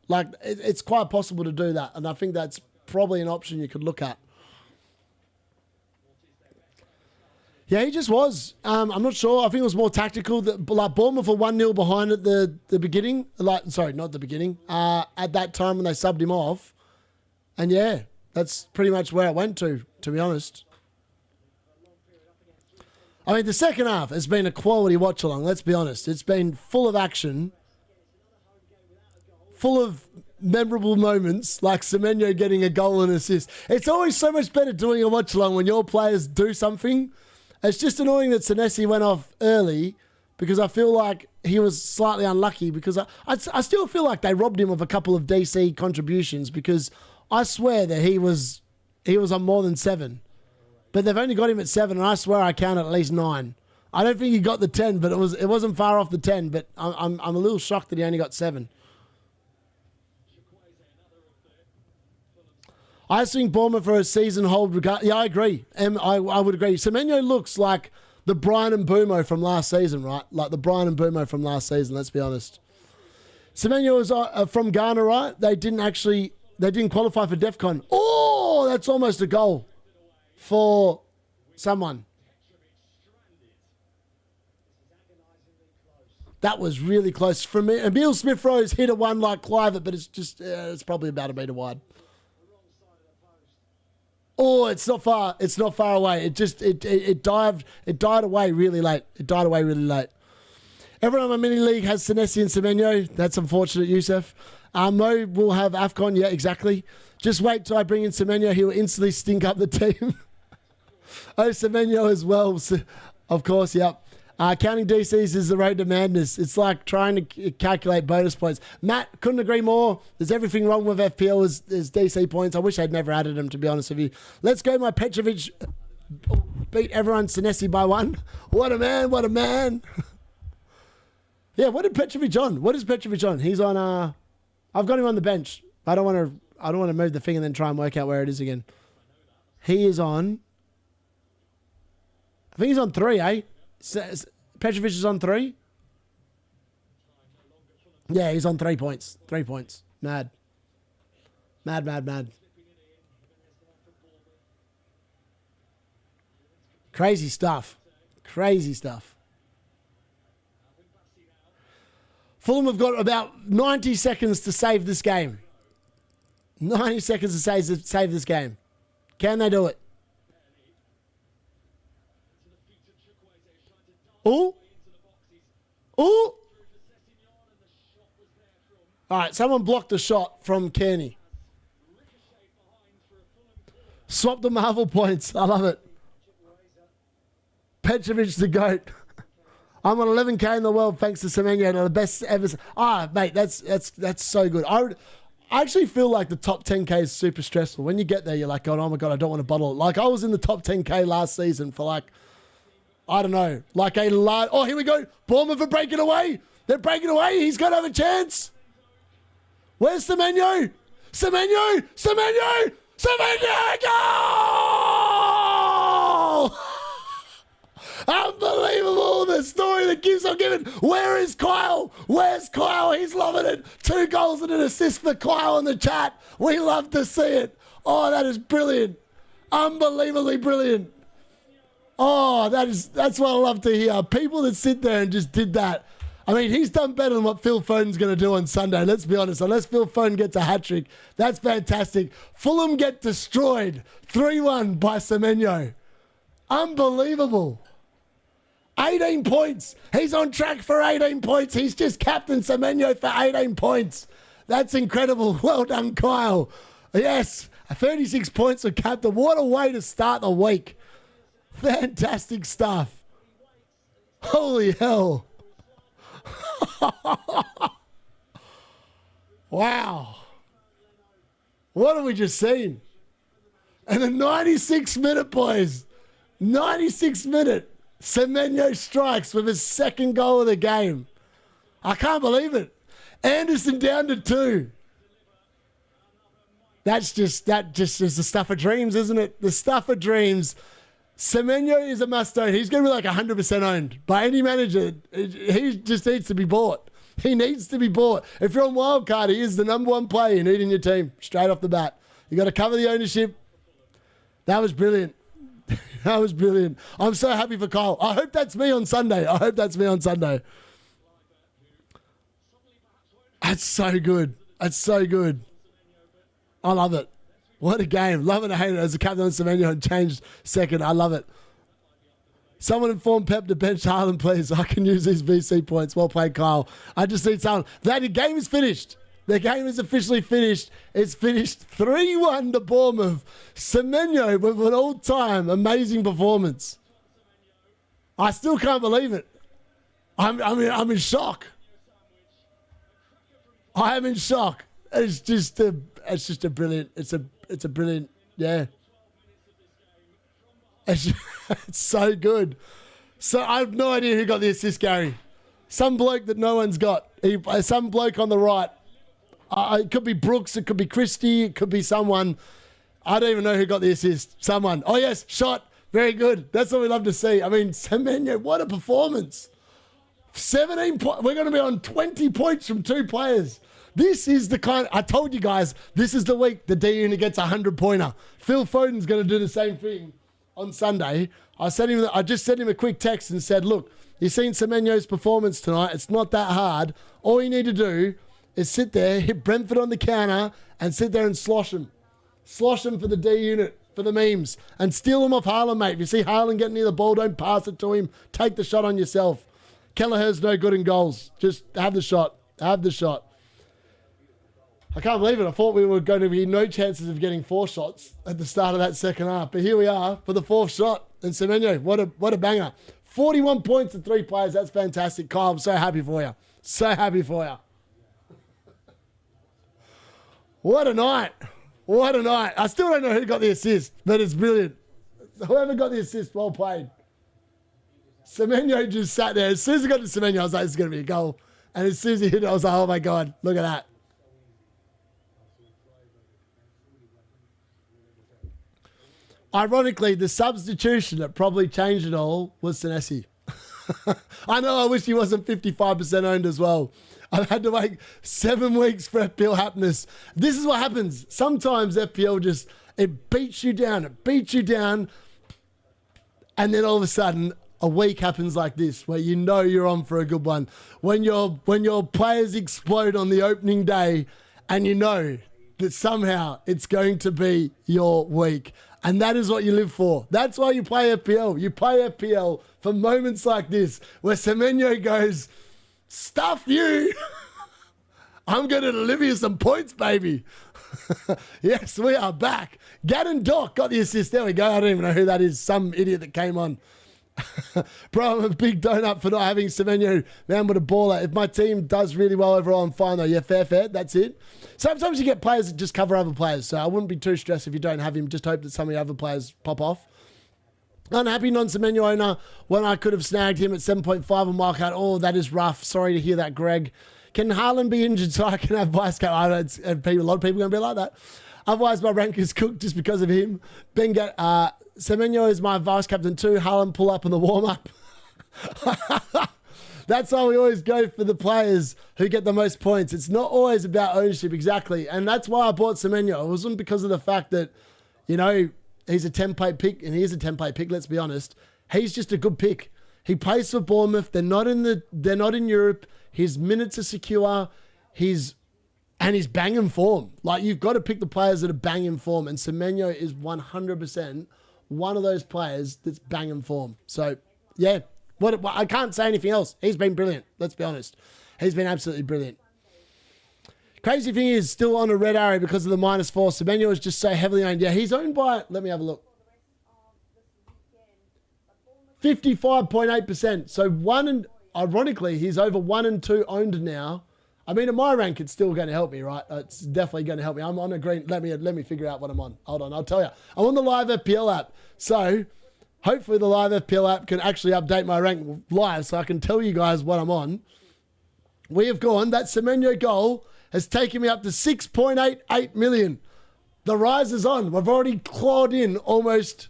Like, it's quite possible to do that. And I think that's probably an option you could look at. Yeah, he just was. I'm not sure. I think it was more tactical. Like Bournemouth were 1-0 behind at the beginning. Sorry, not the beginning. At that time when they subbed him off. And yeah, that's pretty much where it went to be honest. I mean, the second half has been a quality watch-along, let's be honest. It's been full of action. Full of memorable moments, like Semenyo getting a goal and assist. It's always so much better doing a watch-along when your players do something. It's just annoying that Senesi went off early because I feel like he was slightly unlucky because I still feel like they robbed him of a couple of DC contributions because I swear that he was on more than 7. But they've only got him at 7 and I swear I counted at least 9. I don't think he got the 10, but it wasn't far off the 10, but I'm a little shocked that he only got 7. I think Bournemouth for a season hold regard. Yeah, I agree. I would agree. Semenyo looks like the Brian and Mbumo from last season, right? Like the Brian and Mbumo from last season, let's be honest. Semenyo was from Ghana, right? They didn't qualify for Defcon. Oh, that's almost a goal for someone. That was really close. From me, Emil Smith-Rowe's hit a one like Kluivert, but it's just, it's probably about a metre wide. Oh, it's not far. It's not far away. It died away really late. It died away really late. Everyone on my mini league has Senesi and Semenyo. That's unfortunate, Youssef. Mo will have AFCON. Yeah, exactly. Just wait till I bring in Semenyo. He'll instantly stink up the team. Oh, Semenyo as well. Of course, yep. Counting DCs is the road to madness. It's like trying to calculate bonus points. Matt, couldn't agree more. There's everything wrong with FPL as DC points. I wish I'd never added them, to be honest with you. Let's go. My Petrovic beat everyone. Senesi by 1. What a man. What a man. Yeah, what did Petrovic on? What is Petrovic on? He's on... I've got him on the bench. I don't want to move the thing and then try and work out where it is again. He is on. I think he's on 3, eh? Petrovic is on 3. Yeah, he's on 3 points. 3 points. Mad. Mad, mad, mad. Crazy stuff. Crazy stuff. Fulham have got about 90 seconds to save this game. 90 seconds to save this game. Can they do it? Oh. Oh. All right, someone blocked a shot from Kearney. Swap the Marvel points. I love it. Petrovic the GOAT. I'm on 11k in the world thanks to Semenyo, the best ever. Ah, mate, that's so good. I actually feel like the top 10k is super stressful. When you get there, you're like, going, oh my God, I don't want to bottle it. Like I was in the top 10k last season for like, I don't know, like a lot. Oh, here we go. Bournemouth are breaking away. They're breaking away. He's going to have a chance. Where's Semenyo? Semenyo! Semenyo! Semenyo! Goal! Unbelievable. The story that keeps on giving. Where is Kyle? Where's Kyle? He's loving it. 2 goals and an assist for Kyle in the chat. We love to see it. Oh, that is brilliant. Unbelievably brilliant. Oh, that's what I love to hear. People that sit there and just did that. I mean, he's done better than what Phil Foden's going to do on Sunday. Let's be honest. Unless Phil Foden gets a hat-trick, that's fantastic. Fulham get destroyed. 3-1 by Semenyo. Unbelievable. 18 points. He's on track for 18 points. He's just captain Semenyo for 18 points. That's incredible. Well done, Kyle. Yes, 36 points of captain. What a way to start the week. Fantastic stuff. Holy hell. Wow. What have we just seen? And the 96th minute, boys. 96th minute. Semenyo strikes with his 2nd goal of the game. I can't believe it. Andersen down to 2. That just is the stuff of dreams, isn't it? The stuff of dreams. Semenyo is a must-own. He's going to be like 100% owned by any manager. He just needs to be bought. He needs to be bought. If you're on wildcard, he is the #1 player you need in your team, straight off the bat. You got to cover the ownership. That was brilliant. That was brilliant. I'm so happy for Kyle. I hope that's me on Sunday. I hope that's me on Sunday. That's so good. That's so good. I love it. What a game. Love it and hate it. As a captain on Semenyo and changed 2nd. I love it. Someone inform Pep to bench Haaland, please. I can use these VC points. Well played, Kyle. I just need someone. The game is finished. The game is officially finished. It's finished 3-1 to Bournemouth. Semenyo with an all-time amazing performance. I still can't believe it. I'm in shock. I am in shock. It's just a brilliant. It's a brilliant. Yeah. It's so good. So I have no idea who got the assist, Gary. Some bloke that no one's got. Some bloke on the right. It could be Brooks. It could be Christie. It could be someone. I don't even know who got the assist. Someone. Oh, yes. Shot. Very good. That's what we love to see. I mean, Semenyo, what a performance. 17 points. We're going to be on 20 points from 2 players. This is the kind. I told you guys, this is the week the D-Unit gets a 100-pointer. Phil Foden's going to do the same thing on Sunday. I just sent him a quick text and said, look, you've seen Semenyo's performance tonight. It's not that hard. All you need to do is sit there, hit Brentford on the counter, and sit there and slosh him. Slosh him for the D-Unit, for the memes. And steal him off Haaland, mate. If you see Haaland getting near the ball, don't pass it to him. Take the shot on yourself. Kelleher's no good in goals. Just have the shot. Have the shot. I can't believe it. I thought we were going to be no chances of getting 4 shots at the start of that second half. But here we are for the 4th shot. And Semenyo, what a banger. 41 points and 3 players. That's fantastic. Kyle, I'm so happy for you. So happy for you. What a night. What a night. I still don't know who got the assist, but it's brilliant. Whoever got the assist, well played. Semenyo just sat there. As soon as I got to Semenyo, I was like, this is going to be a goal. And as soon as he hit it, I was like, oh my God, look at that. Ironically, the substitution that probably changed it all was Senesi. I know, I wish he wasn't 55% owned as well. I've had to wait 7 weeks for FPL happiness. This is what happens. Sometimes FPL just, it beats you down. And then all of a sudden, a week happens like this, where you know you're on for a good one. When your players explode on the opening day, and you know that somehow it's going to be your week. And that is what you live for. That's why you play FPL. You play FPL for moments like this, where Semenyo goes, stuff you. I'm going to deliver you some points, baby. Yes, we are back. Gadden Doc got the assist. There we go. I don't even know who that is. Some idiot that came on. Bro, I'm a big donut for not having Semenyo, man, with a baller. If my team does really well overall, I'm fine though. Yeah, fair. That's it. Sometimes you get players that just cover other players, so I wouldn't be too stressed if you don't have him. Just hope that some of the other players pop off. Unhappy non-Semenyo owner when I could have snagged him at 7.5 on wildcard. Oh, that is rough. Sorry to hear that, Greg. Can Haaland be injured so I can have vice cap? I know a lot of people are going to be like that. Otherwise, my rank is cooked just because of him. Semenyo is my vice captain too. Haaland pull up in the warm-up. That's why we always go for the players who get the most points. It's not always about ownership, exactly. And that's why I bought Semenyo. It wasn't because of the fact that, you know, he's a template pick, and he is a template pick, let's be honest. He's just a good pick. He plays for Bournemouth. They're not in Europe. His minutes are secure. He's banging form. Like, you've got to pick the players that are banging form, and Semenyo is 100% one of those players that's banging form. So, yeah, I can't say anything else. He's been brilliant, let's be honest. He's been absolutely brilliant. Crazy thing is, still on a red arrow because of the -4. Semenyo is just so heavily owned. Yeah, he's owned by, let me have a look, 55.8%. So ironically, he's over 1 and 2 owned now. I mean, in my rank, it's still going to help me, right? It's definitely going to help me. I'm on a green. Let me figure out what I'm on. Hold on, I'll tell you. I'm on the live FPL app. So hopefully the live FPL app can actually update my rank live so I can tell you guys what I'm on. We have gone, that Semenyo goal has taken me up to 6.88 million. The rise is on. We've already clawed in almost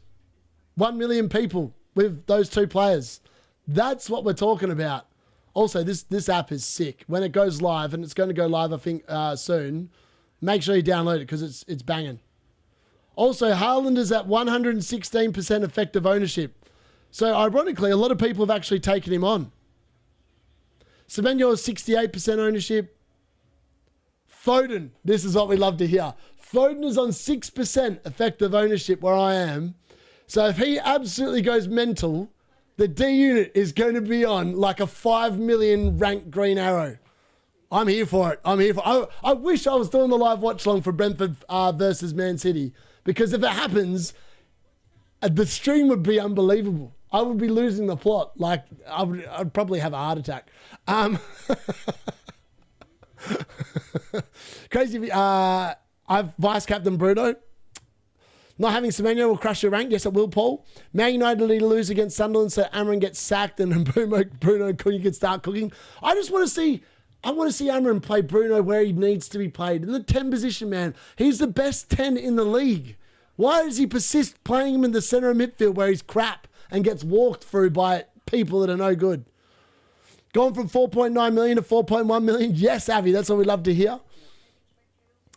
1 million people with those 2 players. That's what we're talking about. Also, this app is sick. When it goes live, and it's going to go live, I think, soon, make sure you download it because it's banging. Also, Haaland is at 116% effective ownership. So, ironically, a lot of people have actually taken him on. Semenyo is 68% ownership. Foden, this is what we love to hear. Foden is on 6% effective ownership where I am. So, if he absolutely goes mental, the D-Unit is going to be on like a 5 million rank green arrow. I'm here for it. I wish I was doing the live watch along for Brentford versus Man City, because if it happens, the stream would be unbelievable. I would be losing the plot. Like, I'd probably have a heart attack. Crazy. I've vice captain Bruno. Not having Semenyo will crush your rank. Yes, it will, Paul. Man United need to lose against Sunderland so Amran gets sacked and Bruno can start cooking. I just want to see Amran play Bruno where he needs to be played. In the 10 position, man. He's the best 10 in the league. Why does he persist playing him in the centre of midfield where he's crap and gets walked through by people that are no good? Going from 4.9 million to 4.1 million. Yes, Avi, that's what we love to hear.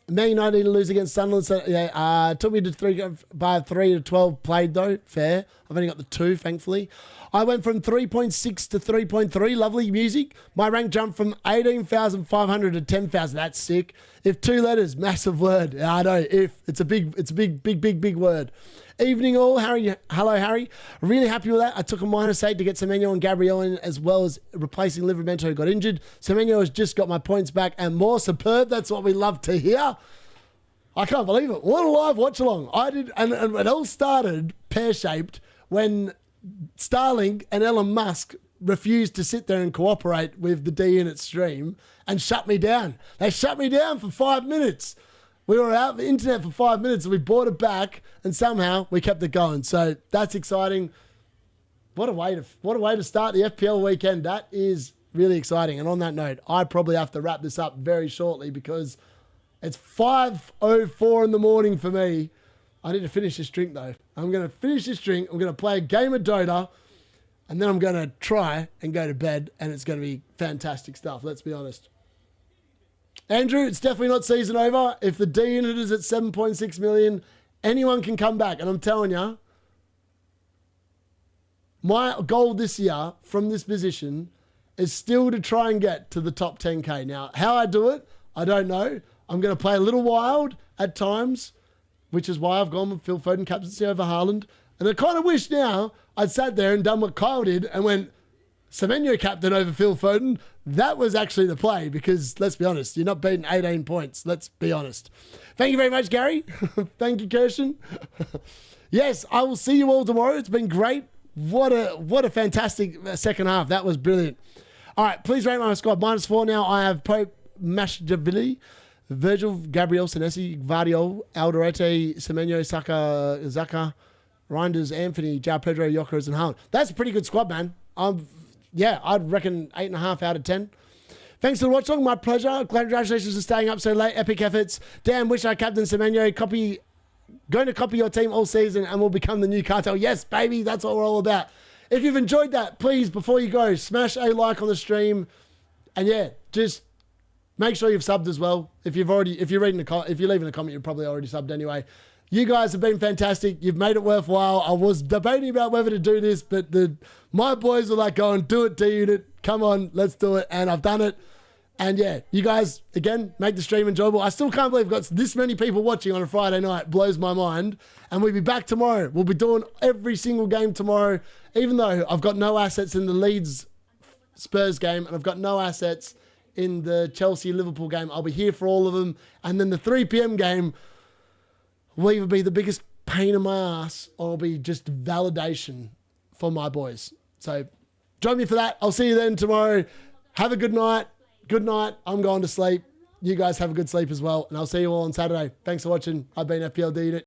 Man United to lose against Sunderland. So, yeah, took me to 3 to 12 played though. Fair. I've only got the 2, thankfully. I went from 3.6 to 3.3. Lovely music. My rank jumped from 18,500 to 10,000. That's sick. If 2 letters, massive word. Yeah, I know. If it's a big word. Evening all, Harry. Hello, Harry. Really happy with that. I took a -8 to get Semenyo and Gabriel in, as well as replacing Livramento, who got injured. Semenyo has just got my points back and more. Superb. That's what we love to hear. I can't believe it. What a live watch along. I did, and it all started pear-shaped when Starlink and Elon Musk refused to sit there and cooperate with the D-Unit stream and shut me down. They shut me down for 5 minutes. We were out of the internet for 5 minutes and we brought it back and somehow we kept it going. So that's exciting. What a way to start the FPL weekend. That is really exciting. And on that note, I probably have to wrap this up very shortly because it's 5:04 in the morning for me. I need to finish this drink though. I'm going to finish this drink. I'm going to play a game of Dota. And then I'm going to try and go to bed. And it's going to be fantastic stuff. Let's be honest. Andrew, it's definitely not season over. If the D-Unit is at 7.6 million, anyone can come back. And I'm telling you, my goal this year from this position is still to try and get to the top 10K. Now, how I do it, I don't know. I'm going to play a little wild at times, which is why I've gone with Phil Foden captaincy over Haaland. And I kind of wish now I'd sat there and done what Kyle did and went Semenyo captain over Phil Foden. That was actually the play because, let's be honest, you're not beating 18 points. Let's be honest. Thank you very much, Gary. Thank you, Kirshen. Yes, I will see you all tomorrow. It's been great. What a fantastic second half. That was brilliant. All right, please rate my squad. -4 now. I have Pope, Mashjavili, Virgil, Gabriel, Senesi, Vardio, Alderete, Semenyo, Saka, Zaka, Reinders, Anthony, Jao Pedro, Yokeres, and Haaland. That's a pretty good squad, man. Yeah, I'd reckon 8.5 out of 10. Thanks for the watch along. My pleasure. Congratulations for staying up so late. Epic efforts. Damn, wish I captain Semenyo. Going to copy your team all season and we'll become the new Cartel. Yes, baby. That's what we're all about. If you've enjoyed that, please, before you go, smash a like on the stream. And yeah, just make sure you've subbed as well. If you're leaving a comment, you're probably already subbed anyway. You guys have been fantastic. You've made it worthwhile. I was debating about whether to do this, but my boys were like going, do it, D-Unit. Come on, let's do it. And I've done it. And yeah, you guys, again, make the stream enjoyable. I still can't believe I've got this many people watching on a Friday night. Blows my mind. And we'll be back tomorrow. We'll be doing every single game tomorrow, even though I've got no assets in the Leeds Spurs game and I've got no assets in the Chelsea-Liverpool game. I'll be here for all of them. And then the 3 p.m. game will either be the biggest pain in my ass or it'll be just validation for my boys. So join me for that. I'll see you then tomorrow. Have a good night. Good night. I'm going to sleep. You guys have a good sleep as well. And I'll see you all on Saturday. Thanks for watching. I've been FPL D-Unit.